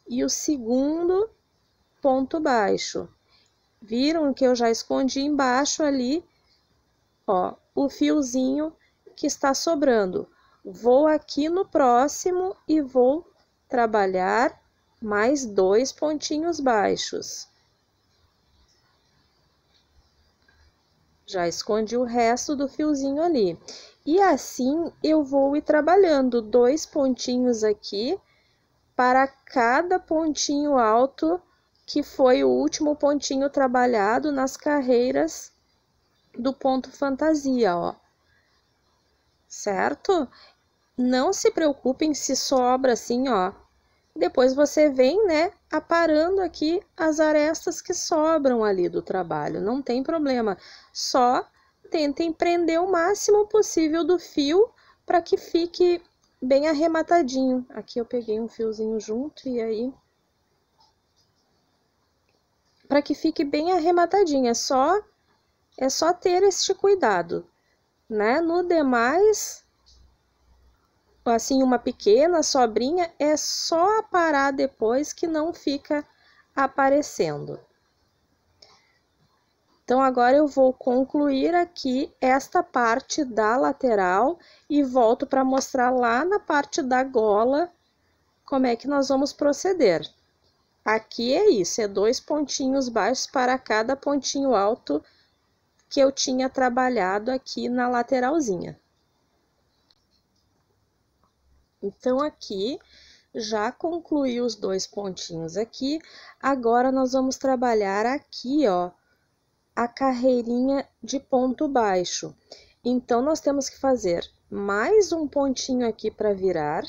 e o segundo ponto baixo. Viram que eu já escondi embaixo ali, ó, o fiozinho que está sobrando. Vou aqui no próximo e vou trabalhar mais 2 pontinhos baixos. Já escondi o resto do fiozinho ali. E assim eu vou ir trabalhando 2 pontinhos aqui para cada pontinho alto, que foi o último pontinho trabalhado nas carreiras do ponto fantasia, ó. Certo? Não se preocupem se sobra assim, ó. Depois você vem, né, aparando aqui as arestas que sobram ali do trabalho. Não tem problema. Só tentem prender o máximo possível do fio para que fique bem arrematadinho. Aqui eu peguei um fiozinho junto e aí... Para que fique bem arrematadinho. É só ter este cuidado, né? No demais... assim, uma pequena sobrinha, é só aparar depois que não fica aparecendo. Então, agora eu vou concluir aqui esta parte da lateral e volto para mostrar lá na parte da gola como é que nós vamos proceder. Aqui é isso, é 2 pontinhos baixos para cada pontinho alto que eu tinha trabalhado aqui na lateralzinha. Então, aqui já concluí os 2 pontinhos aqui. Agora, nós vamos trabalhar aqui, ó, a carreirinha de ponto baixo. Então, nós temos que fazer mais um pontinho aqui para virar.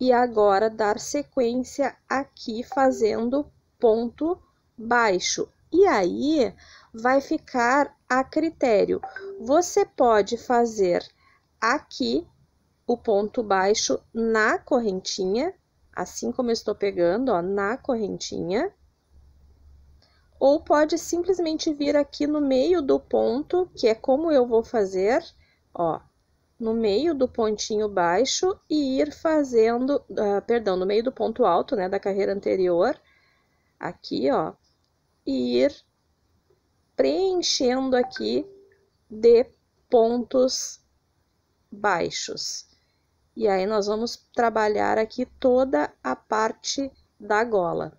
E agora, dar sequência aqui, fazendo ponto baixo. E aí, vai ficar a critério. Você pode fazer aqui o ponto baixo na correntinha, assim como eu estou pegando, ó, na correntinha. Ou pode simplesmente vir aqui no meio do ponto, que é como eu vou fazer, ó, no meio do pontinho baixo e ir fazendo, perdão, no meio do ponto alto, né, da carreira anterior, aqui, ó, e ir preenchendo aqui de pontos baixos. E aí, nós vamos trabalhar aqui toda a parte da gola.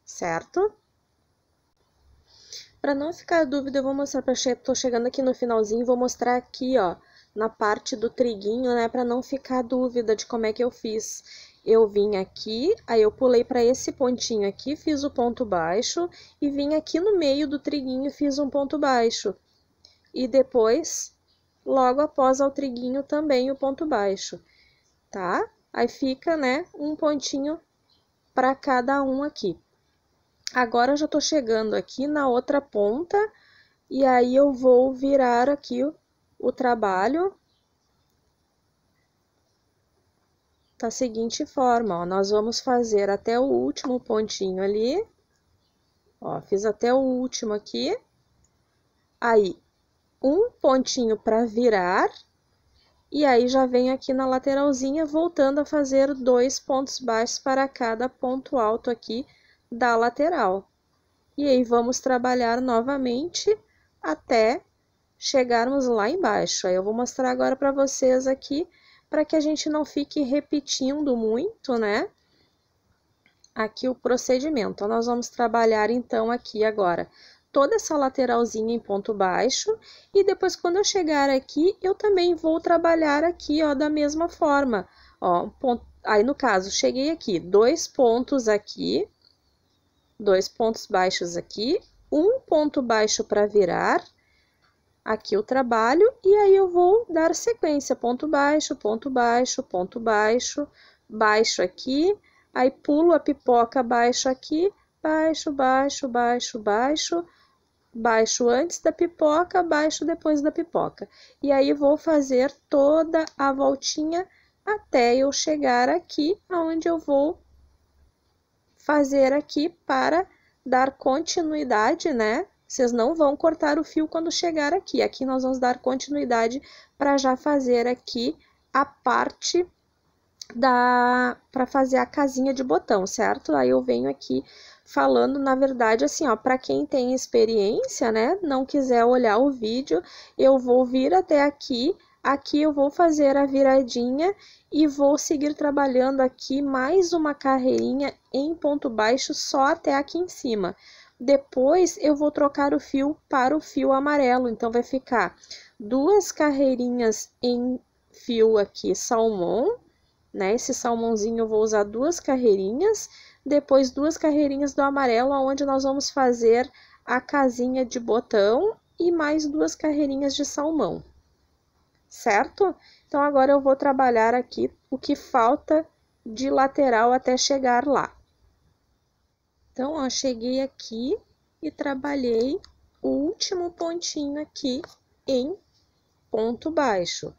Certo? Para não ficar dúvida, eu vou mostrar tô chegando aqui no finalzinho, vou mostrar aqui, ó, na parte do triguinho, né, para não ficar dúvida de como é que eu fiz. Eu vim aqui, aí eu pulei para esse pontinho aqui, fiz o ponto baixo e vim aqui no meio do triguinho e fiz um ponto baixo. E depois, logo após ao triguinho também o ponto baixo, tá? Aí fica, né, um pontinho para cada um aqui. Agora, eu já tô chegando aqui na outra ponta, e aí eu vou virar aqui o trabalho da seguinte forma, ó, nós vamos fazer até o último pontinho ali, ó, fiz até o último aqui, aí, um pontinho para virar, e aí já venho aqui na lateralzinha, voltando a fazer 2 pontos baixos para cada ponto alto aqui da lateral. E aí, vamos trabalhar novamente até chegarmos lá embaixo. Aí, eu vou mostrar agora para vocês aqui, para que a gente não fique repetindo muito, né? Aqui o procedimento. Então, nós vamos trabalhar, então, aqui agora toda essa lateralzinha em ponto baixo. E depois, quando eu chegar aqui, eu também vou trabalhar aqui, ó, da mesma forma. Ó, aí, no caso, cheguei aqui, 2 pontos aqui. 2 pontos baixos aqui, um ponto baixo para virar, aqui o trabalho, e aí eu vou dar sequência, ponto baixo, ponto baixo, ponto baixo, baixo aqui, aí pulo a pipoca baixo aqui, baixo, baixo, baixo, baixo, baixo antes da pipoca, baixo depois da pipoca. E aí vou fazer toda a voltinha até eu chegar aqui, onde eu vou fazer aqui para dar continuidade, né? Vocês não vão cortar o fio quando chegar aqui. Aqui nós vamos dar continuidade para já fazer aqui a parte para fazer a casinha de botão, certo? Aí eu venho aqui falando, na verdade, assim, ó, para quem tem experiência, né, não quiser olhar o vídeo, eu vou vir até aqui. Aqui eu vou fazer a viradinha e vou seguir trabalhando aqui mais uma carreirinha em ponto baixo só até aqui em cima. Depois eu vou trocar o fio para o fio amarelo, então vai ficar 2 carreirinhas em fio aqui salmão, né? Esse salmãozinho eu vou usar 2 carreirinhas, depois 2 carreirinhas do amarelo, onde nós vamos fazer a casinha de botão e mais 2 carreirinhas de salmão. Certo? Então, agora eu vou trabalhar aqui o que falta de lateral até chegar lá. Então, ó, cheguei aqui e trabalhei o último pontinho aqui em ponto baixo.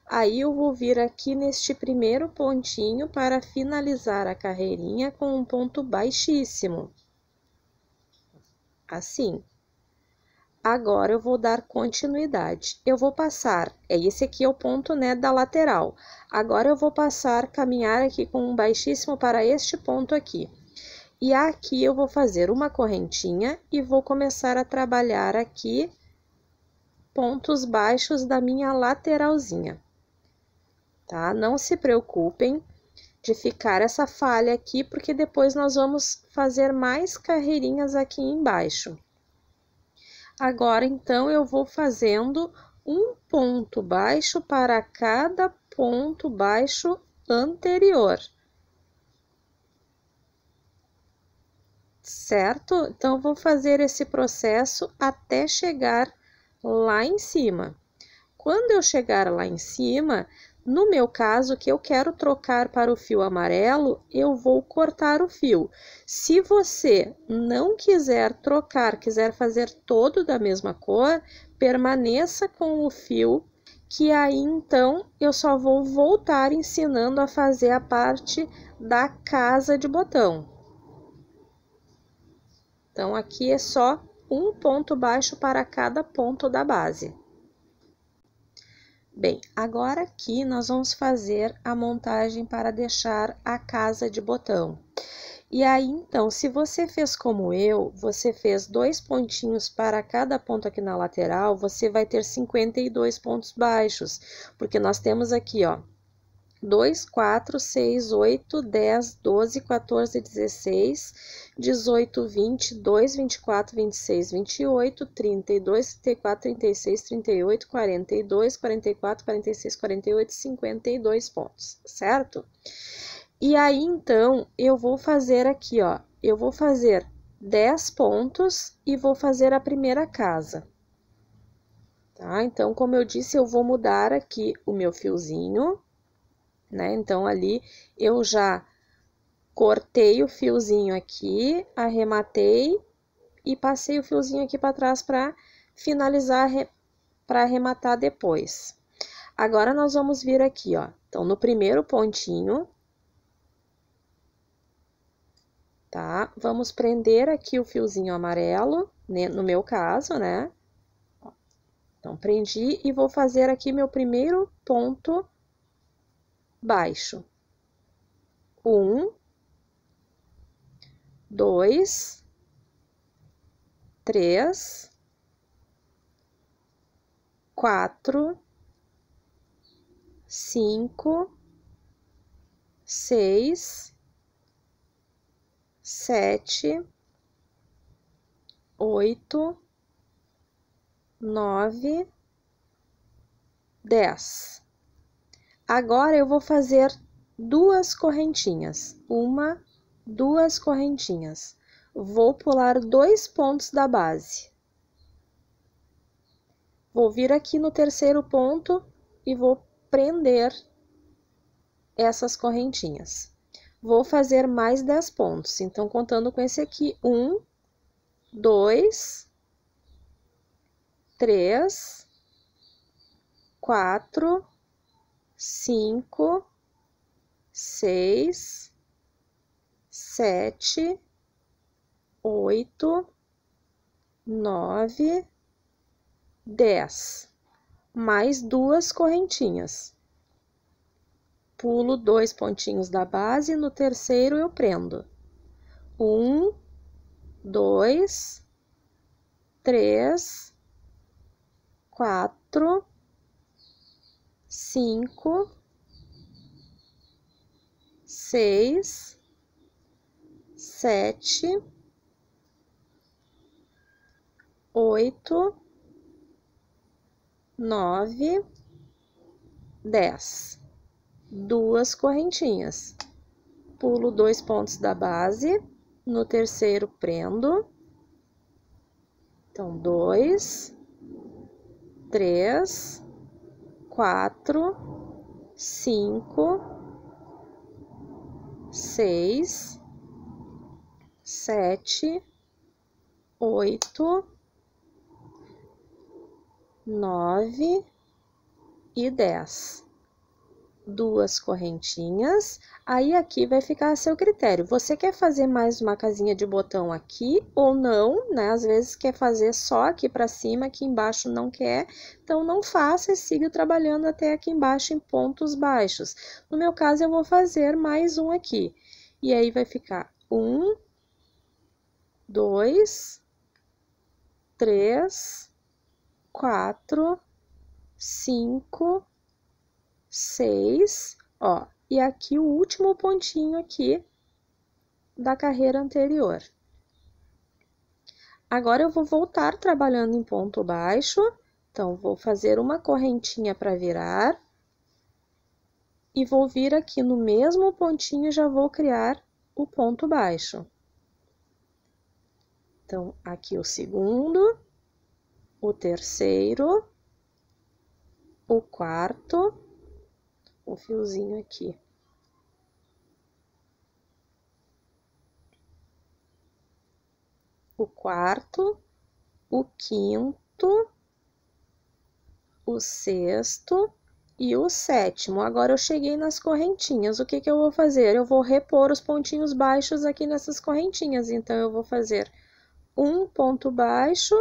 Aí, eu vou vir aqui neste primeiro pontinho para finalizar a carreirinha com um ponto baixíssimo. Assim. Agora, eu vou dar continuidade. Eu vou passar, esse aqui é o ponto, né, da lateral. Agora, eu vou passar, caminhar aqui com um baixíssimo para este ponto aqui. E aqui eu vou fazer uma correntinha e vou começar a trabalhar aqui pontos baixos da minha lateralzinha, tá? Não se preocupem de ficar essa falha aqui, porque depois nós vamos fazer mais carreirinhas aqui embaixo. Agora, então, eu vou fazendo um ponto baixo para cada ponto baixo anterior. Certo? Então, vou fazer esse processo até chegar lá em cima. Quando eu chegar lá em cima, no meu caso, que eu quero trocar para o fio amarelo, eu vou cortar o fio. Se você não quiser trocar, quiser fazer todo da mesma cor, permaneça com o fio, que aí então eu só vou voltar ensinando a fazer a parte da casa de botão. Então, aqui é só um ponto baixo para cada ponto da base. Bem, agora aqui nós vamos fazer a montagem para deixar a casa de botão. E aí, então, se você fez como eu, você fez 2 pontinhos para cada ponto aqui na lateral, você vai ter 52 pontos baixos, porque nós temos aqui, ó, 2, 4, 6, 8, 10, 12, 14, 16, 18, 22, 24, 26, 28, 32, 34, 36, 38, 42, 44, 46, 48, 52 pontos, certo? E aí, então, eu vou fazer aqui, ó, eu vou fazer 10 pontos e vou fazer a primeira casa, tá? Então, como eu disse, eu vou mudar aqui o meu fiozinho, né? Então, ali eu já cortei o fiozinho aqui, arrematei e passei o fiozinho aqui para trás para finalizar, para arrematar depois. Agora, nós vamos vir aqui, ó. Então, no primeiro pontinho, tá? Vamos prender aqui o fiozinho amarelo, né? No meu caso, né? Então, prendi e vou fazer aqui meu primeiro ponto baixo. 1, 2, 3, 4, 5, 6, 7, 8, 9, 10. Agora eu vou fazer 2 correntinhas, 1, 2 correntinhas. Vou pular 2 pontos da base. Vou vir aqui no terceiro ponto e vou prender essas correntinhas. Vou fazer mais 10 pontos, então, contando com esse aqui, 1, 2, 3, 4, 5, 6, 7, 8, 9, 10. Mais 2 correntinhas. Pulo 2 pontinhos da base, no terceiro eu prendo. 1, 2, 3, 4, 5, 6, 7, 8, 9, 10. 2 correntinhas. Pulo 2 pontos da base, no terceiro prendo. Então, 2, 3, 4, 5, 6, 7, 8, 9 e 10. 2 correntinhas, aí aqui vai ficar a seu critério. Você quer fazer mais uma casinha de botão aqui ou não, né? Às vezes quer fazer só aqui para cima, aqui embaixo não quer, então não faça e siga trabalhando até aqui embaixo em pontos baixos. No meu caso, eu vou fazer mais um aqui, e aí vai ficar 1, 2, 3, 4, 5, 6, ó, e aqui o último pontinho aqui da carreira anterior. Agora eu vou voltar trabalhando em ponto baixo, então vou fazer uma correntinha para virar e vou vir aqui no mesmo pontinho e já vou criar o ponto baixo. Então, aqui o segundo, o terceiro, o quarto, um fiozinho aqui. O quarto, o quinto, o sexto e o sétimo. Agora eu cheguei nas correntinhas. O que que eu vou fazer? Eu vou repor os pontinhos baixos aqui nessas correntinhas. Então, eu vou fazer um ponto baixo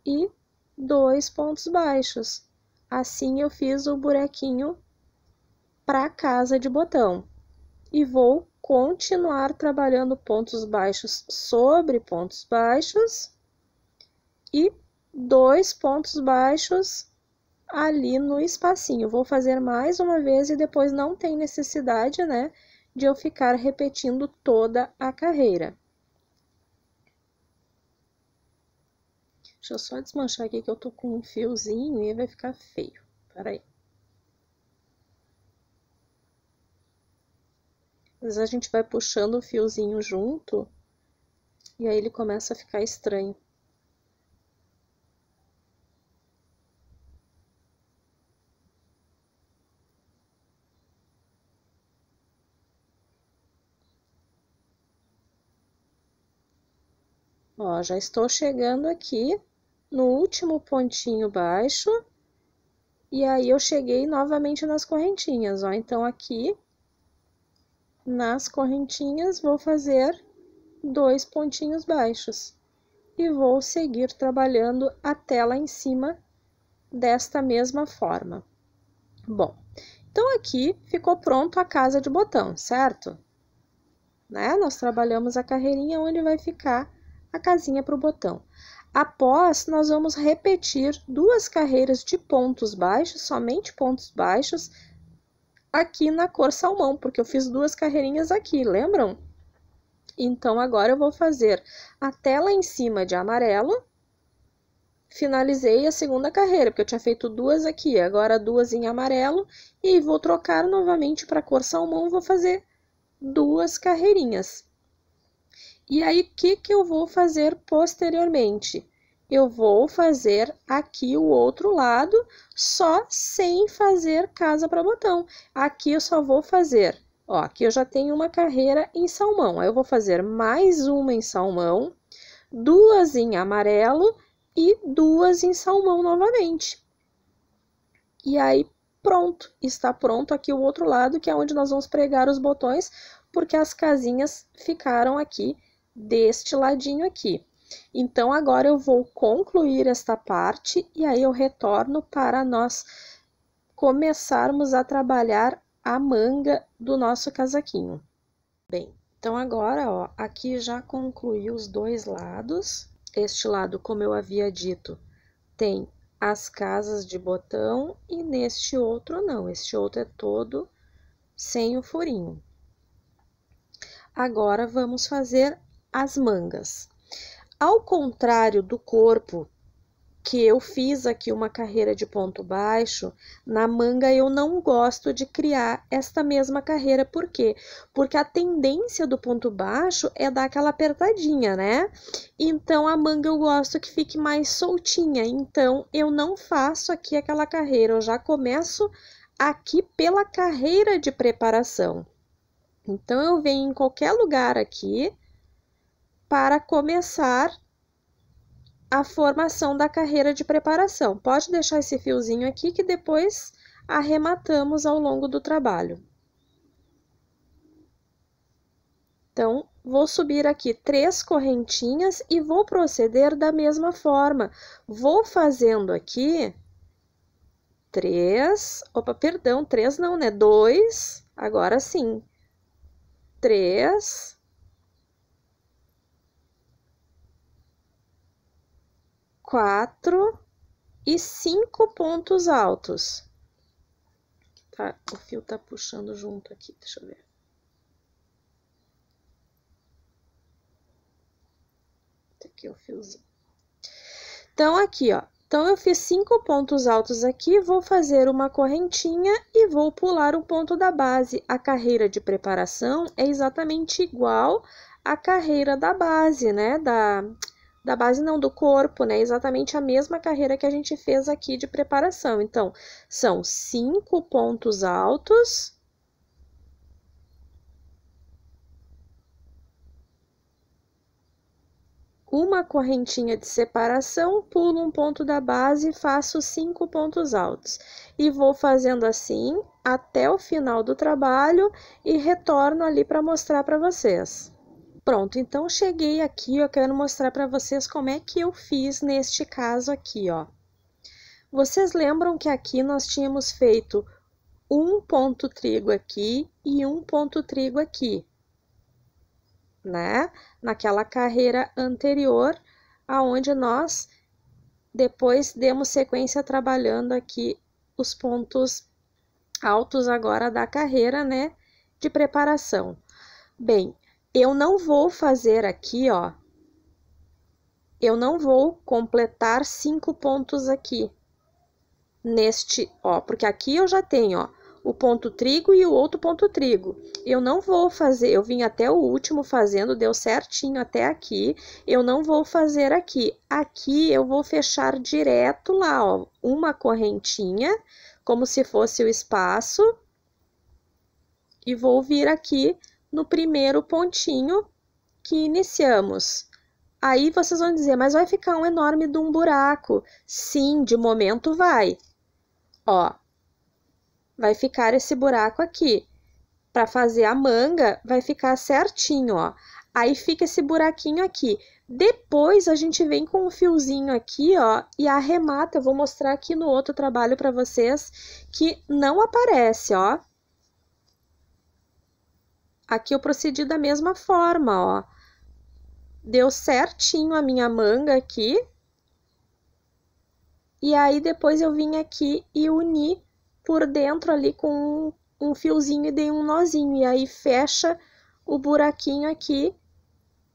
e 2 pontos baixos. Assim, eu fiz o buraquinho para a casa de botão. E vou continuar trabalhando pontos baixos sobre pontos baixos e 2 pontos baixos ali no espacinho. Vou fazer mais uma vez e depois não tem necessidade, né, de eu ficar repetindo toda a carreira. Deixa eu só desmanchar aqui que eu tô com um fiozinho e vai ficar feio. Peraí. Às vezes a gente vai puxando o fiozinho junto e aí ele começa a ficar estranho. Ó, já estou chegando aqui no último pontinho baixo, e aí eu cheguei novamente nas correntinhas, ó. Então, aqui, nas correntinhas, vou fazer 2 pontinhos baixos. E vou seguir trabalhando até lá em cima desta mesma forma. Bom, então aqui ficou pronto a casa de botão, certo? Né? Nós trabalhamos a carreirinha onde vai ficar a casinha para o botão. Após, nós vamos repetir 2 carreiras de pontos baixos, somente pontos baixos, aqui na cor salmão, porque eu fiz 2 carreirinhas aqui, lembram? Então, agora eu vou fazer até lá em cima de amarelo, finalizei a segunda carreira, porque eu tinha feito 2 aqui, agora 2 em amarelo, e vou trocar novamente para a cor salmão, vou fazer 2 carreirinhas. E aí, o que que eu vou fazer posteriormente? Eu vou fazer aqui o outro lado, só sem fazer casa para botão. Aqui eu só vou fazer, ó, aqui eu já tenho uma carreira em salmão. Aí eu vou fazer mais uma em salmão, 2 em amarelo e 2 em salmão novamente. E aí, pronto, está pronto aqui o outro lado, que é onde nós vamos pregar os botões, porque as casinhas ficaram aqui deste ladinho aqui. Então, agora eu vou concluir esta parte e aí eu retorno para nós começarmos a trabalhar a manga do nosso casaquinho. Bem, então agora, ó, aqui já concluí os 2 lados. Este lado, como eu havia dito, tem as casas de botão e neste outro não, este outro é todo sem o furinho. Agora, vamos fazer as mangas. Ao contrário do corpo, que eu fiz aqui uma carreira de ponto baixo, na manga eu não gosto de criar esta mesma carreira. Por quê? Porque a tendência do ponto baixo é dar aquela apertadinha, né? Então, a manga eu gosto que fique mais soltinha. Então, eu não faço aqui aquela carreira, eu já começo aqui pela carreira de preparação. Então, eu venho em qualquer lugar aqui para começar a formação da carreira de preparação. Pode deixar esse fiozinho aqui que depois arrematamos ao longo do trabalho. Então, vou subir aqui 3 correntinhas e vou proceder da mesma forma. Vou fazendo aqui 3, opa, perdão, 3 não, né? 2, agora sim. 3, 4 e 5 pontos altos. Tá, o fio tá puxando junto aqui, deixa eu ver. Aqui o fiozinho. Então, aqui, ó. Então, eu fiz 5 pontos altos aqui, vou fazer uma correntinha e vou pular o ponto da base. A carreira de preparação é exatamente igual à carreira da base, né? Da base não, do corpo, né? Exatamente a mesma carreira que a gente fez aqui de preparação. Então, são 5 pontos altos. Uma correntinha de separação, pulo um ponto da base e faço 5 pontos altos. E vou fazendo assim até o final do trabalho e retorno ali para mostrar para vocês. Pronto, então cheguei aqui, eu quero mostrar para vocês como é que eu fiz neste caso aqui, ó. Vocês lembram que aqui nós tínhamos feito um ponto trigo aqui e um ponto trigo aqui, né? Naquela carreira anterior, aonde nós depois demos sequência trabalhando aqui os pontos altos agora da carreira, né? De preparação. Bem, eu não vou fazer aqui, ó. Eu não vou completar 5 pontos aqui. Neste, ó, porque aqui eu já tenho, ó, o ponto trigo e o outro ponto trigo. Eu não vou fazer, eu vim até o último fazendo, deu certinho até aqui. Eu não vou fazer aqui. Aqui eu vou fechar direto lá, ó, uma correntinha, como se fosse o espaço. E vou vir aqui no primeiro pontinho que iniciamos. Aí vocês vão dizer, mas vai ficar um enorme de um buraco. Sim, de momento vai. Ó, vai ficar esse buraco aqui. Para fazer a manga, vai ficar certinho, ó. Aí fica esse buraquinho aqui. Depois, a gente vem com um fiozinho aqui, ó, e arremata. Eu vou mostrar aqui no outro trabalho para vocês que não aparece, ó. Aqui eu procedi da mesma forma, ó. Deu certinho a minha manga aqui. E aí, depois eu vim aqui e uni por dentro ali com um fiozinho e dei um nozinho. E aí, fecha o buraquinho aqui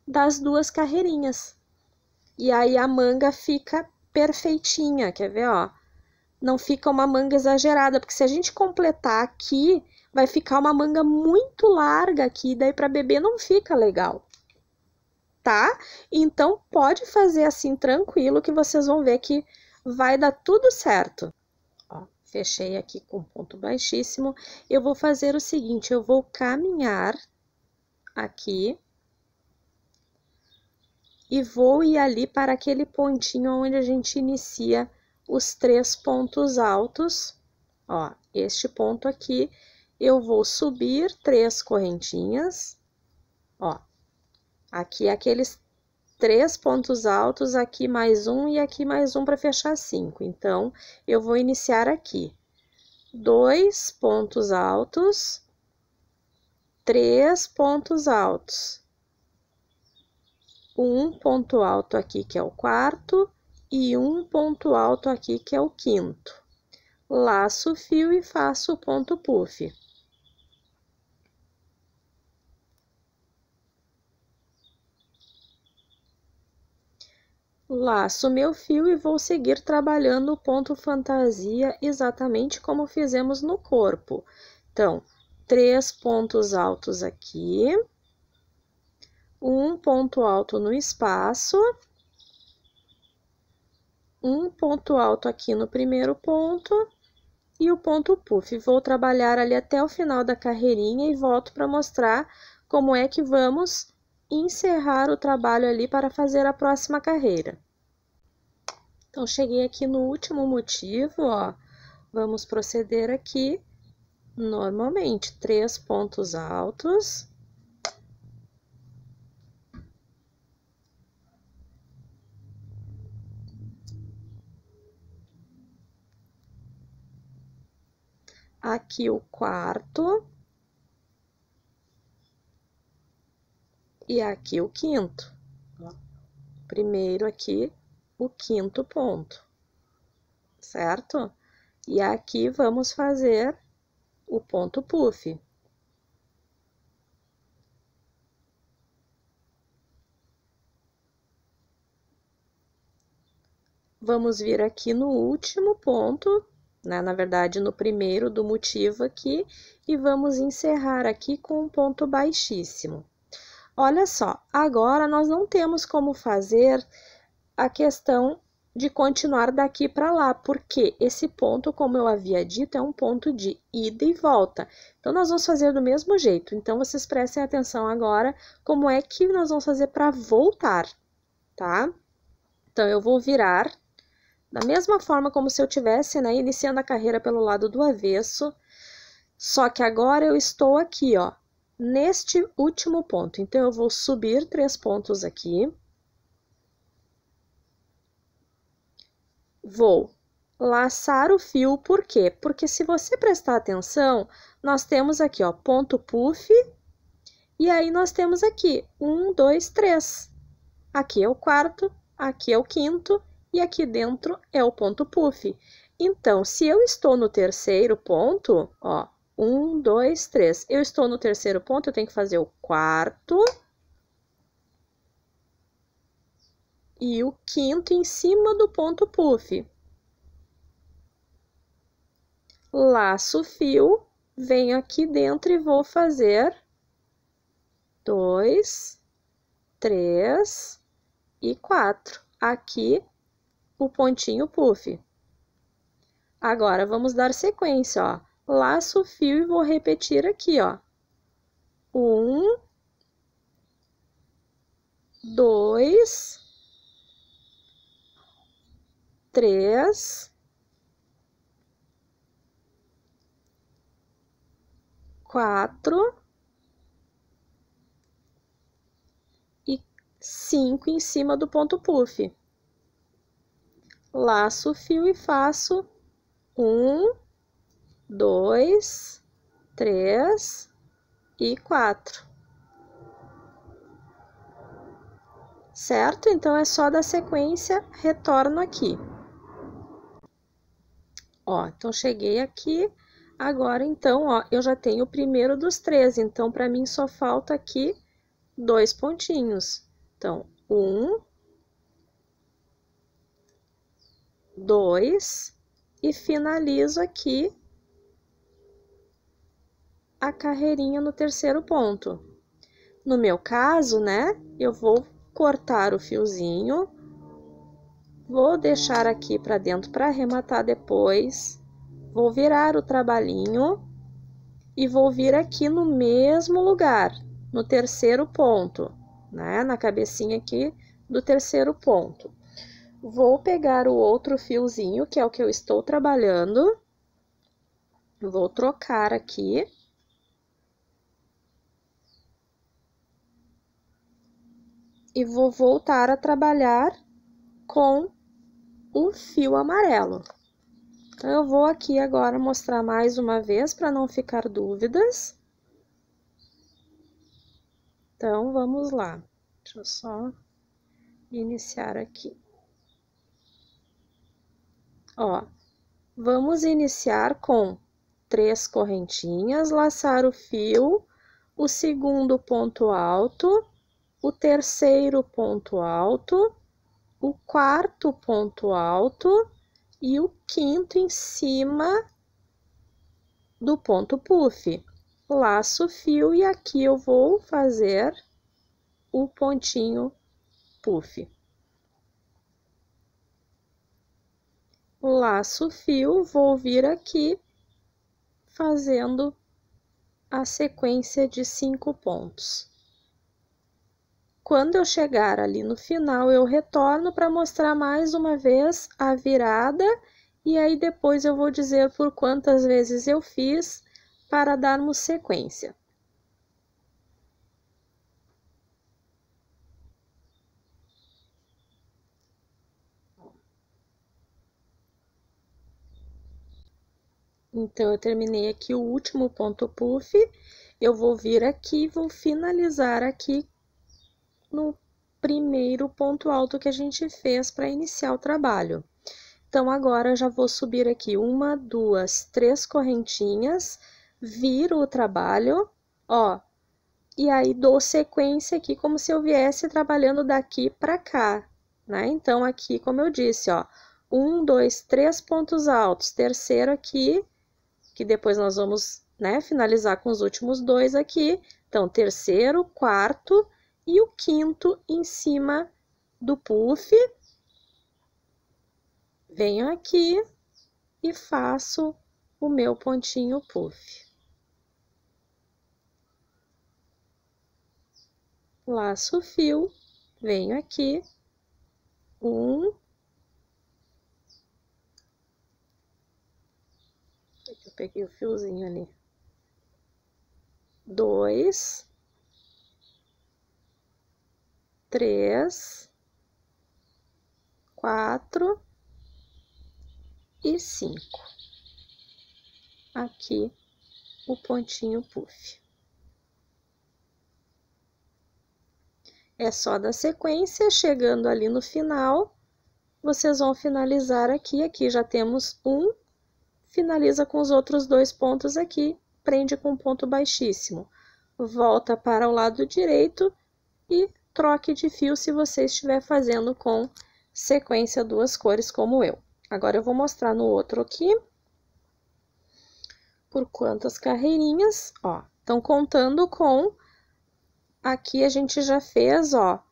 das duas carreirinhas. E aí, a manga fica perfeitinha, quer ver, ó? Não fica uma manga exagerada, porque se a gente completar aqui, vai ficar uma manga muito larga aqui, daí para bebê não fica legal. Tá? Então, pode fazer assim tranquilo que vocês vão ver que vai dar tudo certo. Ó, fechei aqui com ponto baixíssimo. Eu vou fazer o seguinte, eu vou caminhar aqui e vou ir ali para aquele pontinho onde a gente inicia os 3 pontos altos. Ó, este ponto aqui, eu vou subir 3 correntinhas. Ó, aqui aqueles 3 pontos altos, aqui mais um e aqui mais um para fechar 5. Então, eu vou iniciar aqui 2 pontos altos, 3 pontos altos, um ponto alto aqui que é o quarto e um ponto alto aqui que é o quinto. Laço o fio e faço o ponto puff. Laço meu fio e vou seguir trabalhando o ponto fantasia exatamente como fizemos no corpo. Então, 3 pontos altos aqui, um ponto alto no espaço, um ponto alto aqui no primeiro ponto e o ponto puff. Vou trabalhar ali até o final da carreirinha e volto para mostrar como é que vamos encerrar o trabalho ali para fazer a próxima carreira. Então, cheguei aqui no último motivo, ó, vamos proceder aqui normalmente, 3 pontos altos. Aqui o quarto. E aqui o quinto. Primeiro aqui, o quinto ponto, certo? E aqui vamos fazer o ponto puff. Vamos vir aqui no último ponto, né? Na verdade, no primeiro do motivo aqui, e vamos encerrar aqui com um ponto baixíssimo. Olha só, agora nós não temos como fazer a questão de continuar daqui para lá, porque esse ponto, como eu havia dito, é um ponto de ida e volta. Então, nós vamos fazer do mesmo jeito. Então, vocês prestem atenção agora como é que nós vamos fazer para voltar, tá? Então, eu vou virar da mesma forma como se eu tivesse, né, iniciando a carreira pelo lado do avesso, só que agora eu estou aqui, ó, neste último ponto. Então, eu vou subir 3 pontos aqui. Vou laçar o fio, por quê? Porque se você prestar atenção, nós temos aqui, ó, ponto puff, e aí nós temos aqui 1, 2, 3. Aqui é o quarto, aqui é o quinto, e aqui dentro é o ponto puff. Então, se eu estou no terceiro ponto, ó, 1, 2, 3. Eu estou no terceiro ponto, eu tenho que fazer o quarto e o quinto em cima do ponto puff. Laço o fio, venho aqui dentro e vou fazer 2, 3 e 4. Aqui o pontinho puff. Agora, vamos dar sequência, ó. Laço o fio e vou repetir aqui, ó. 1, 2, 3, 4 e 5 em cima do ponto puff. Laço o fio e faço 1, 2, 3 e 4. Certo? Então, é só dar sequência, retorno aqui. Ó, então, cheguei aqui. Agora, então, ó, eu já tenho o primeiro dos 3. Então, para mim, só falta aqui 2 pontinhos. Então, 1, 2 e finalizo aqui a carreirinha no terceiro ponto. No meu caso, né, eu vou cortar o fiozinho, vou deixar aqui para dentro para arrematar depois, vou virar o trabalhinho e vou vir aqui no mesmo lugar, no terceiro ponto, né, na cabecinha aqui do terceiro ponto. Vou pegar o outro fiozinho, que é o que eu estou trabalhando, vou trocar aqui. E vou voltar a trabalhar com o fio amarelo. Então, eu vou aqui agora mostrar mais uma vez para não ficar dúvidas. Então, vamos lá. Deixa eu só iniciar aqui. Ó, vamos iniciar com 3 correntinhas, laçar o fio, o segundo ponto alto, o terceiro ponto alto, o quarto ponto alto e o quinto em cima do ponto puff. Laço o fio e aqui eu vou fazer o pontinho puff. Laço o fio, vou vir aqui fazendo a sequência de 5 pontos. Quando eu chegar ali no final, eu retorno para mostrar mais uma vez a virada e aí depois eu vou dizer por quantas vezes eu fiz para darmos sequência. Então, eu terminei aqui o último ponto puff, eu vou vir aqui, vou finalizar aqui no primeiro ponto alto que a gente fez para iniciar o trabalho. Então, agora eu já vou subir aqui 1, 2, 3 correntinhas, viro o trabalho, ó, e aí dou sequência aqui como se eu viesse trabalhando daqui para cá, né? Então, aqui, como eu disse, ó, 1, 2, 3 pontos altos, terceiro aqui, que depois nós vamos, né, finalizar com os últimos 2 aqui. Então, terceiro, quarto e o quinto em cima do puff. Venho aqui e faço o meu pontinho puff. Laço o fio, venho aqui, eu peguei o fiozinho ali, 2, 3, 4 e 5. Aqui o pontinho puff. É só da sequência, chegando ali no final, vocês vão finalizar aqui. Aqui já temos um, finaliza com os outros 2 pontos aqui, prende com um ponto baixíssimo. Volta para o lado direito e troque de fio se você estiver fazendo com sequência 2 cores como eu. Agora eu vou mostrar no outro aqui, por quantas carreirinhas, ó, estão contando com, aqui a gente já fez, ó,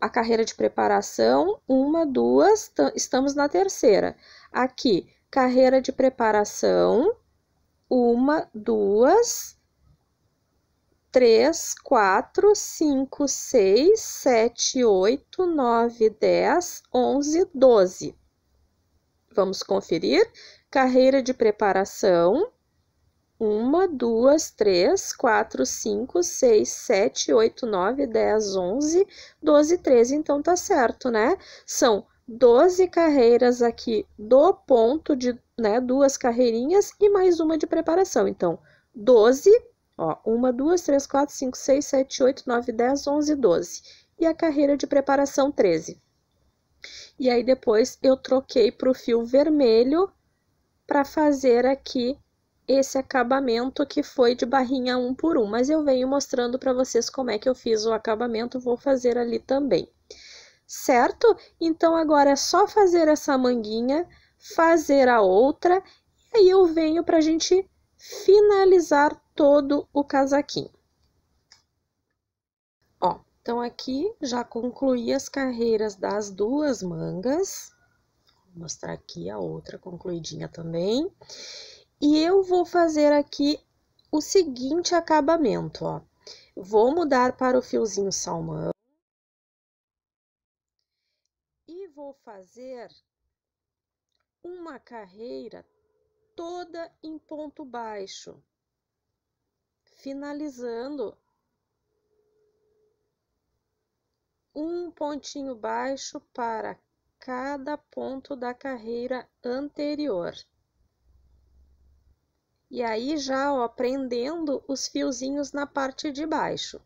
a carreira de preparação, 1, 2, estamos na terceira. Aqui, carreira de preparação, 1, 2, 3, 4, 5, 6, 7, 8, 9, 10, 11, 12. Vamos conferir? Carreira de preparação, 1, 2, 3, 4, 5, 6, 7, 8, 9, 10, 11, 12, 13. Então, tá certo, né? São 12 carreiras aqui do ponto de, né, 2 carreirinhas e mais uma de preparação. Então, 12, ó, 1, 2, 3, 4, 5, 6, 7, 8, 9, 10, 11, 12. E a carreira de preparação, 13. E aí, depois, eu troquei para o fio vermelho para fazer aqui esse acabamento que foi de barrinha 1 por 1, mas eu venho mostrando para vocês como é que eu fiz o acabamento, vou fazer ali também, certo? Então, agora é só fazer essa manguinha, fazer a outra, e aí eu venho para a gente finalizar todo o casaquinho. Ó, então aqui já concluí as carreiras das 2 mangas, vou mostrar aqui a outra concluidinha também. E eu vou fazer aqui o seguinte acabamento, ó. Vou mudar para o fiozinho salmão. E vou fazer uma carreira toda em ponto baixo, finalizando um pontinho baixo para cada ponto da carreira anterior. E aí já, ó, prendendo os fiozinhos na parte de baixo.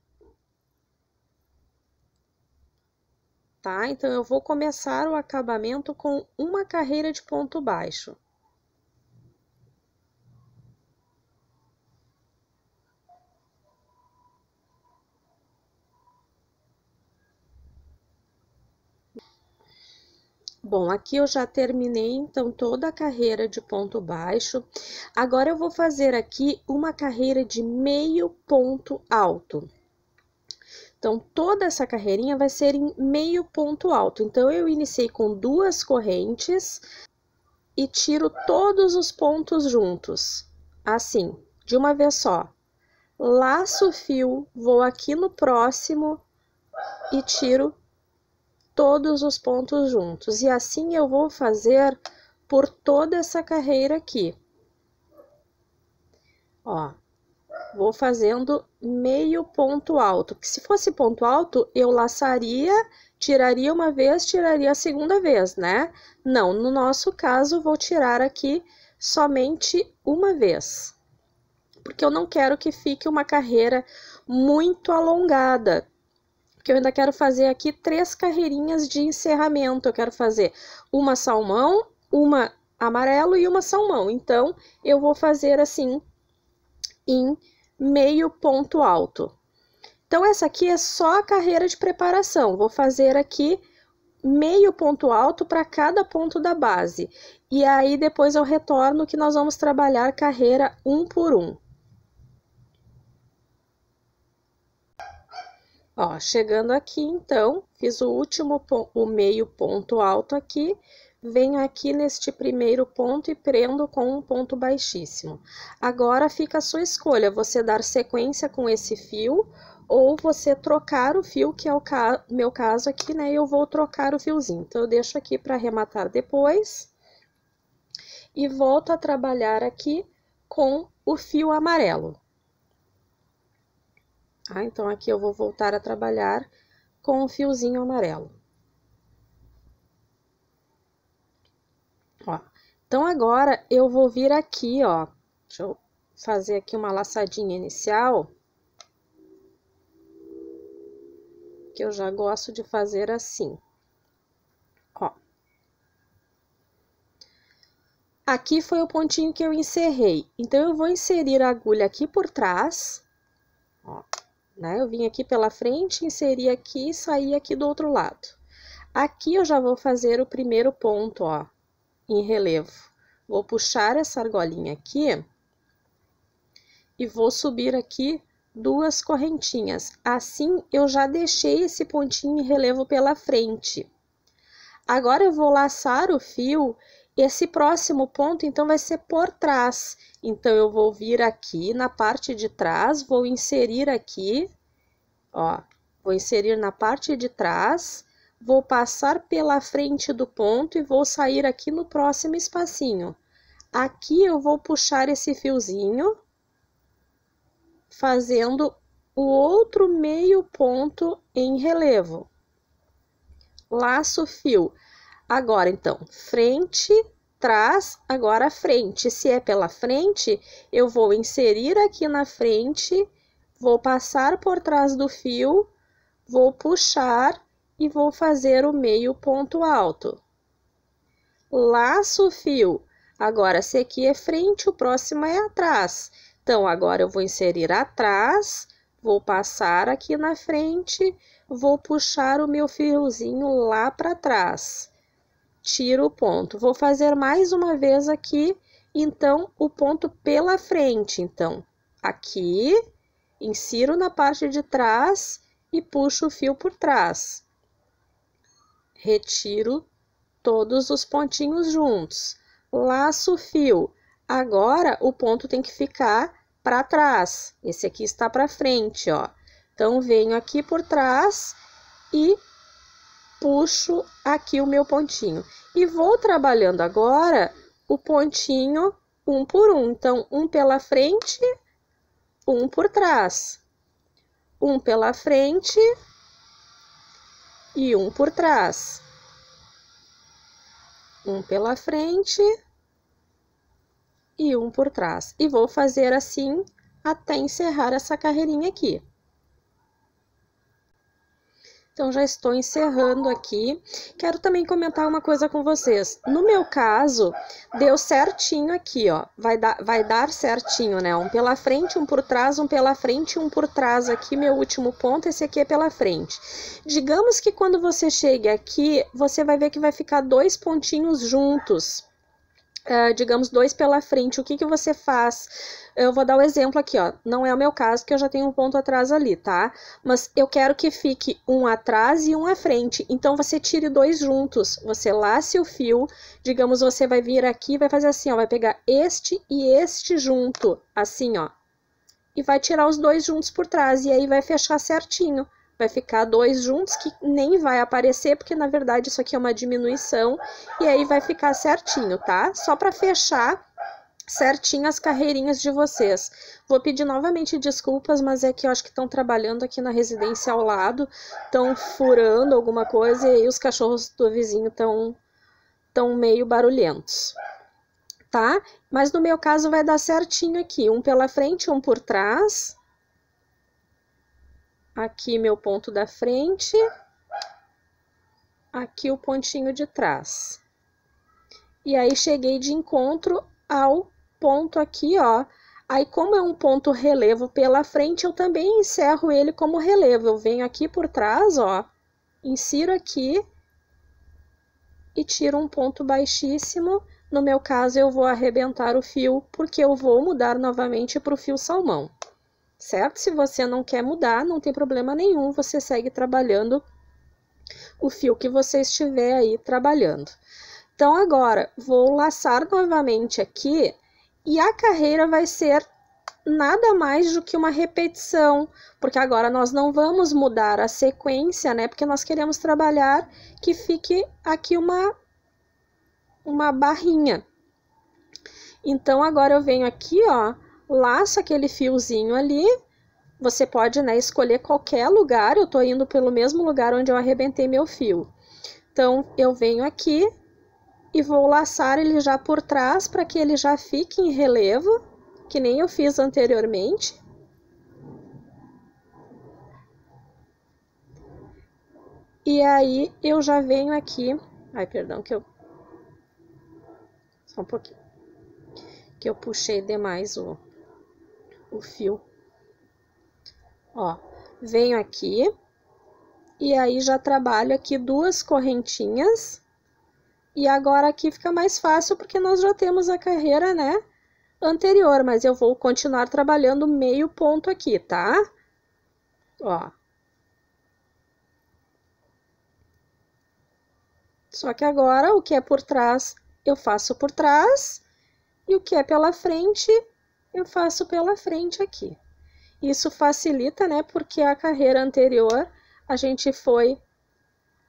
Tá? Então, eu vou começar o acabamento com uma carreira de ponto baixo. Bom, aqui eu já terminei, então, toda a carreira de ponto baixo. Agora, eu vou fazer aqui uma carreira de meio ponto alto. Então, toda essa carreirinha vai ser em meio ponto alto. Então, eu iniciei com 2 correntes e tiro todos os pontos juntos, assim, de uma vez só. Laço o fio, vou aqui no próximo e tiro todos os pontos juntos. E assim eu vou fazer por toda essa carreira aqui. Ó, vou fazendo meio ponto alto, que se fosse ponto alto, eu laçaria, tiraria uma vez, tiraria a segunda vez, né? Não, no nosso caso, vou tirar aqui somente uma vez, porque eu não quero que fique uma carreira muito alongada, porque eu ainda quero fazer aqui 3 carreirinhas de encerramento. Eu quero fazer uma salmão, uma amarelo e uma salmão. Então, eu vou fazer assim em meio ponto alto. Então, essa aqui é só a carreira de preparação. Vou fazer aqui meio ponto alto para cada ponto da base. E aí, depois eu retorno que nós vamos trabalhar carreira um por um. Ó, chegando aqui, então, fiz o meio ponto alto aqui, venho aqui neste primeiro ponto e prendo com um ponto baixíssimo. Agora fica a sua escolha, você dar sequência com esse fio ou você trocar o fio, que é o meu caso aqui, né? Eu vou trocar o fiozinho. Então, eu deixo aqui para arrematar depois e volto a trabalhar aqui com o fio amarelo. Ah, então, aqui eu vou voltar a trabalhar com o fiozinho amarelo. Ó, então, agora eu vou vir aqui, ó, deixa eu fazer aqui uma laçadinha inicial, que eu já gosto de fazer assim, ó. Aqui foi o pontinho que eu encerrei, então, eu vou inserir a agulha aqui por trás, ó. Né? Eu vim aqui pela frente, inseri aqui e saí aqui do outro lado. Aqui eu já vou fazer o primeiro ponto, ó, em relevo. Vou puxar essa argolinha aqui e vou subir aqui 2 correntinhas. Assim, eu já deixei esse pontinho em relevo pela frente. Agora, eu vou laçar o fio. Esse próximo ponto, então, vai ser por trás. Então, eu vou vir aqui na parte de trás, vou inserir aqui, ó, vou inserir na parte de trás, vou passar pela frente do ponto e vou sair aqui no próximo espacinho. Aqui, eu vou puxar esse fiozinho, fazendo o outro meio ponto em relevo. Laço o fio. Agora, então, frente, trás, agora frente. Se é pela frente, eu vou inserir aqui na frente, vou passar por trás do fio, vou puxar e vou fazer o meio ponto alto. Laço o fio. Agora, se aqui é frente, o próximo é atrás. Então, agora eu vou inserir atrás, vou passar aqui na frente, vou puxar o meu fiozinho lá para trás. Tiro o ponto. Vou fazer mais uma vez aqui, então, o ponto pela frente. Então, aqui, insiro na parte de trás e puxo o fio por trás. Retiro todos os pontinhos juntos. Laço o fio. Agora, o ponto tem que ficar para trás. Esse aqui está para frente, ó. Então, venho aqui por trás e puxo aqui o meu pontinho. E vou trabalhando agora o pontinho um por um. Então, um pela frente, um por trás. Um pela frente e um por trás. Um pela frente e um por trás. E vou fazer assim até encerrar essa carreirinha aqui. Então, já estou encerrando aqui. Quero também comentar uma coisa com vocês. No meu caso, deu certinho aqui, ó. Vai dar certinho, né? Um pela frente, um por trás, um pela frente, um por trás aqui, meu último ponto, esse aqui é pela frente. Digamos que quando você chegue aqui, você vai ver que vai ficar 2 pontinhos juntos. Digamos, 2 pela frente. O que que você faz? Eu vou dar o exemplo aqui, ó. Não é o meu caso, que eu já tenho um ponto atrás ali, tá? Mas eu quero que fique um atrás e um à frente. Então, você tire 2 juntos. Você lace o fio. Digamos, você vai vir aqui e vai fazer assim, ó. Vai pegar este e este junto. Assim, ó. E vai tirar os 2 juntos por trás. E aí, vai fechar certinho. Vai ficar 2 juntos que nem vai aparecer, porque na verdade isso aqui é uma diminuição. E aí vai ficar certinho, tá? Só para fechar certinho as carreirinhas de vocês. Vou pedir novamente desculpas, mas é que eu acho que estão trabalhando aqui na residência ao lado. Estão furando alguma coisa e aí os cachorros do vizinho estão meio barulhentos. Tá? Mas no meu caso vai dar certinho aqui. Um pela frente, um por trás. aqui meu ponto da frente, aqui o pontinho de trás. E aí, cheguei de encontro ao ponto aqui, ó. Aí, como é um ponto relevo pela frente, eu também encerro ele como relevo. Eu venho aqui por trás, ó, insiro aqui e tiro um ponto baixíssimo. No meu caso, eu vou arrebentar o fio, porque eu vou mudar novamente para o fio salmão, certo? Se você não quer mudar, não tem problema nenhum, você segue trabalhando o fio que você estiver aí trabalhando. Então, agora, vou laçar novamente aqui e a carreira vai ser nada mais do que uma repetição, porque agora nós não vamos mudar a sequência, né? Porque nós queremos trabalhar que fique aqui uma barrinha. Então, agora eu venho aqui, ó, laço aquele fiozinho ali. Você pode, né, escolher qualquer lugar, eu tô indo pelo mesmo lugar onde eu arrebentei meu fio. Então, eu venho aqui e vou laçar ele já por trás para que ele já fique em relevo, que nem eu fiz anteriormente. E aí, eu já venho aqui... Ai, perdão, que eu... Só um pouquinho. Que eu puxei demais o fio. Ó, venho aqui. E aí, já trabalho aqui 2 correntinhas. E agora aqui fica mais fácil, porque nós já temos a carreira, né, anterior. Mas eu vou continuar trabalhando meio ponto aqui, tá? Ó. Só que agora, o que é por trás, eu faço por trás. E o que é pela frente, eu faço pela frente aqui. Isso facilita, né, porque a carreira anterior, a gente foi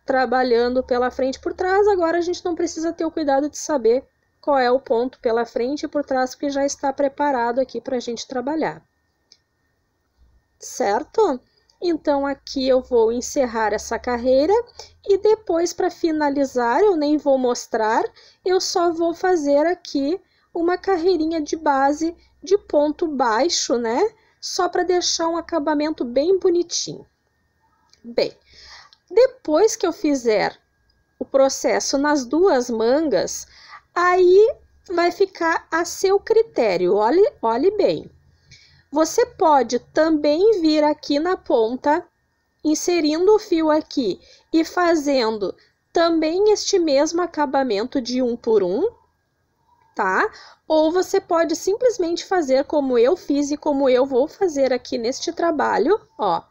trabalhando pela frente e por trás, agora a gente não precisa ter o cuidado de saber qual é o ponto pela frente e por trás, porque já está preparado aqui para a gente trabalhar. Certo? Então, aqui eu vou encerrar essa carreira e depois, para finalizar, eu nem vou mostrar, eu só vou fazer aqui uma carreirinha de base de ponto baixo, né? Só para deixar um acabamento bem bonitinho. Bem, depois que eu fizer o processo nas 2 mangas, aí vai ficar a seu critério, olhe bem. Você pode também vir aqui na ponta, inserindo o fio aqui e fazendo também este mesmo acabamento de 1 por 1, tá? Ou você pode simplesmente fazer como eu fiz e como eu vou fazer aqui neste trabalho, ó,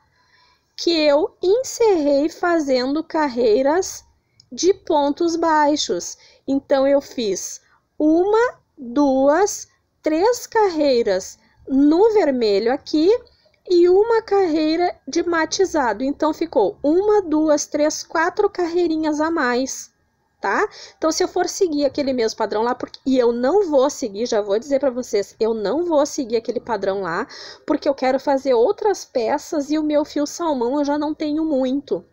que eu encerrei fazendo carreiras de pontos baixos. Então, eu fiz 1, 2, 3 carreiras no vermelho aqui e 1 carreira de matizado. Então, ficou 1, 2, 3, 4 carreirinhas a mais, tá? Então, se eu for seguir aquele mesmo padrão lá, e eu não vou seguir, já vou dizer para vocês, eu não vou seguir aquele padrão lá, porque eu quero fazer outras peças e o meu fio salmão eu já não tenho muito.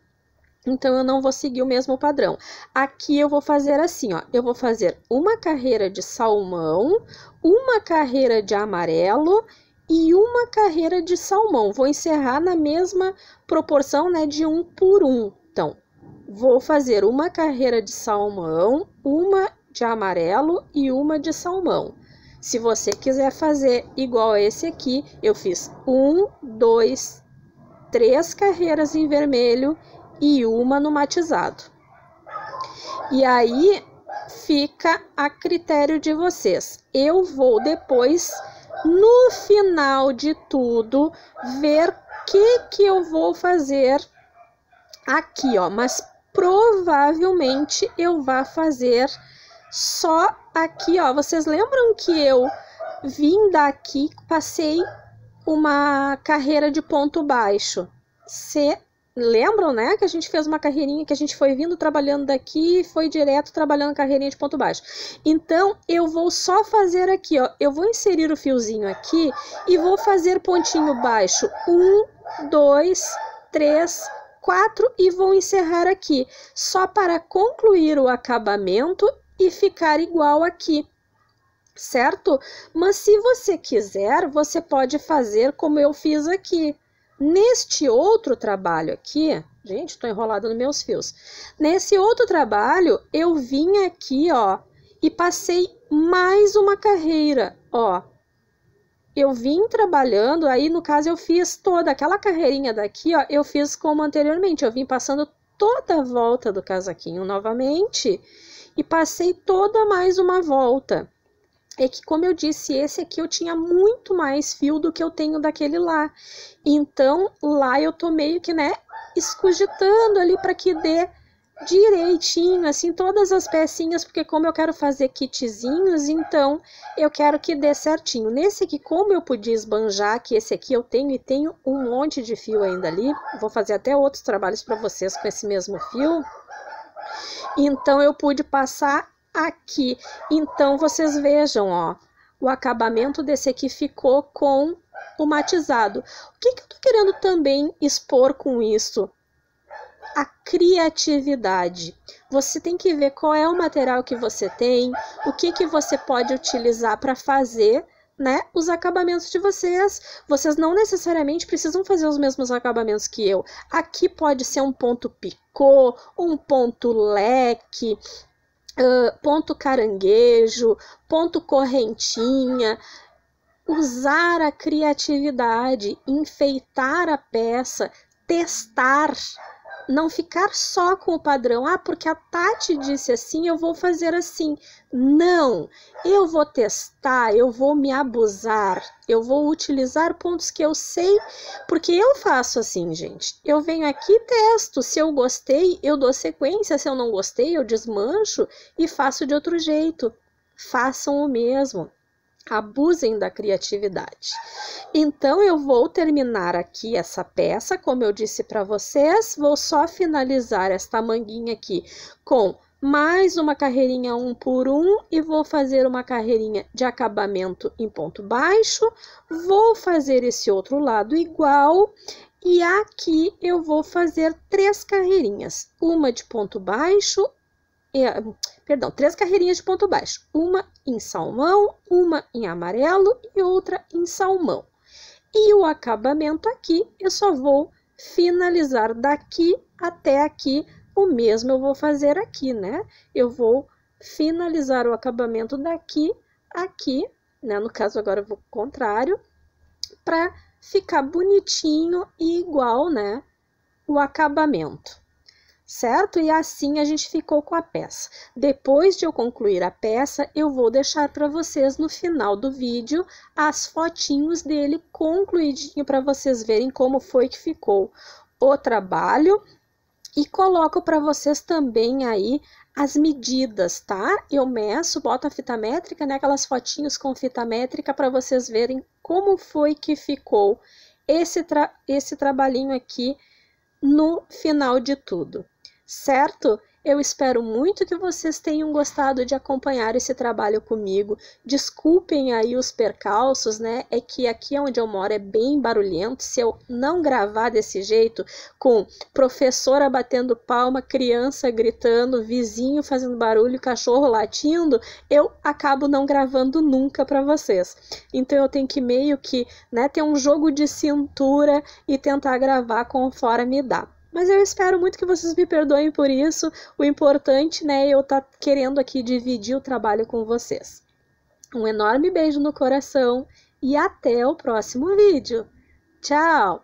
Então, eu não vou seguir o mesmo padrão. Aqui eu vou fazer assim, ó, eu vou fazer 1 carreira de salmão, 1 carreira de amarelo e 1 carreira de salmão. Vou encerrar na mesma proporção, né, de 1 por 1. Então, vou fazer 1 carreira de salmão, 1 de amarelo e 1 de salmão. Se você quiser fazer igual a esse aqui, eu fiz 1, 2, 3 carreiras em vermelho e 1 no matizado. E aí, fica a critério de vocês. Eu vou depois, no final de tudo, ver o que eu vou fazer aqui, ó. Mas provavelmente eu vá fazer só aqui, ó. Vocês lembram que eu vim daqui, passei uma carreira de ponto baixo? Lembram, né? Que a gente fez uma carreirinha que a gente foi vindo trabalhando daqui e foi direto trabalhando carreirinha de ponto baixo. Então, eu vou só fazer aqui, ó. Eu vou inserir o fiozinho aqui e vou fazer pontinho baixo. 1, 2, 3, 4 e vou encerrar aqui. Só para concluir o acabamento e ficar igual aqui. Certo? Mas se você quiser, você pode fazer como eu fiz aqui. Neste outro trabalho aqui, gente, estou enrolada nos meus fios. Nesse outro trabalho, eu vim aqui, ó, e passei mais uma carreira, ó. Eu vim trabalhando, aí no caso eu fiz toda aquela carreirinha daqui, ó, eu fiz como anteriormente, eu vim passando toda a volta do casaquinho novamente e passei toda mais uma volta. É que, como eu disse, esse aqui eu tinha muito mais fio do que eu tenho daquele lá. Então, lá eu tô meio que, né, escogitando ali para que dê direitinho, assim, todas as pecinhas, porque como eu quero fazer kitzinhos, então eu quero que dê certinho. Nesse aqui, como eu podia esbanjar, que esse aqui eu tenho e tenho um monte de fio ainda ali, vou fazer até outros trabalhos para vocês com esse mesmo fio, então eu pude passar aqui. Então vocês vejam, ó, o acabamento desse aqui ficou com o matizado. O que eu tô querendo também expor com isso? A criatividade. Você tem que ver qual é o material que você tem, o que você pode utilizar para fazer, né, os acabamentos de vocês. Vocês não necessariamente precisam fazer os mesmos acabamentos que eu. Aqui pode ser um ponto picô, um ponto leque, ponto caranguejo, ponto correntinha. Usar a criatividade, enfeitar a peça, testar, não ficar só com o padrão. Ah, porque a Tati disse assim, eu vou fazer assim. Não, eu vou testar, eu vou me abusar, eu vou utilizar pontos que eu sei, porque eu faço assim, gente. Eu venho aqui, testo, se eu gostei, eu dou sequência, se eu não gostei, eu desmancho e faço de outro jeito. Façam o mesmo. Abusem da criatividade. Então, eu vou terminar aqui essa peça, como eu disse para vocês, vou só finalizar esta manguinha aqui com mais uma carreirinha 1 por 1 e vou fazer uma carreirinha de acabamento em ponto baixo, vou fazer esse outro lado igual e aqui eu vou fazer 3 carreirinhas, uma de ponto baixo, perdão, 3 carreirinhas de ponto baixo, uma em salmão, uma em amarelo e outra em salmão. E o acabamento aqui, eu só vou finalizar daqui até aqui, o mesmo eu vou fazer aqui, né? Eu vou finalizar o acabamento daqui, aqui, né? No caso agora eu vou ao contrário, para ficar bonitinho e igual, né? O acabamento. Certo? E assim a gente ficou com a peça. Depois de eu concluir a peça, eu vou deixar para vocês no final do vídeo as fotinhos dele concluidinho para vocês verem como foi que ficou o trabalho e coloco para vocês também aí as medidas, tá? Eu meço, boto a fita métrica, né? Aquelas fotinhos com fita métrica para vocês verem como foi que ficou esse trabalhinho aqui no final de tudo. Certo? Eu espero muito que vocês tenham gostado de acompanhar esse trabalho comigo. Desculpem aí os percalços, né? É que aqui onde eu moro é bem barulhento. Se eu não gravar desse jeito, com professora batendo palma, criança gritando, vizinho fazendo barulho, cachorro latindo, eu acabo não gravando nunca para vocês. Então eu tenho que meio que, né, ter um jogo de cintura e tentar gravar conforme dá. Mas eu espero muito que vocês me perdoem por isso. O importante, né, eu estar querendo aqui dividir o trabalho com vocês. Um enorme beijo no coração e até o próximo vídeo. Tchau!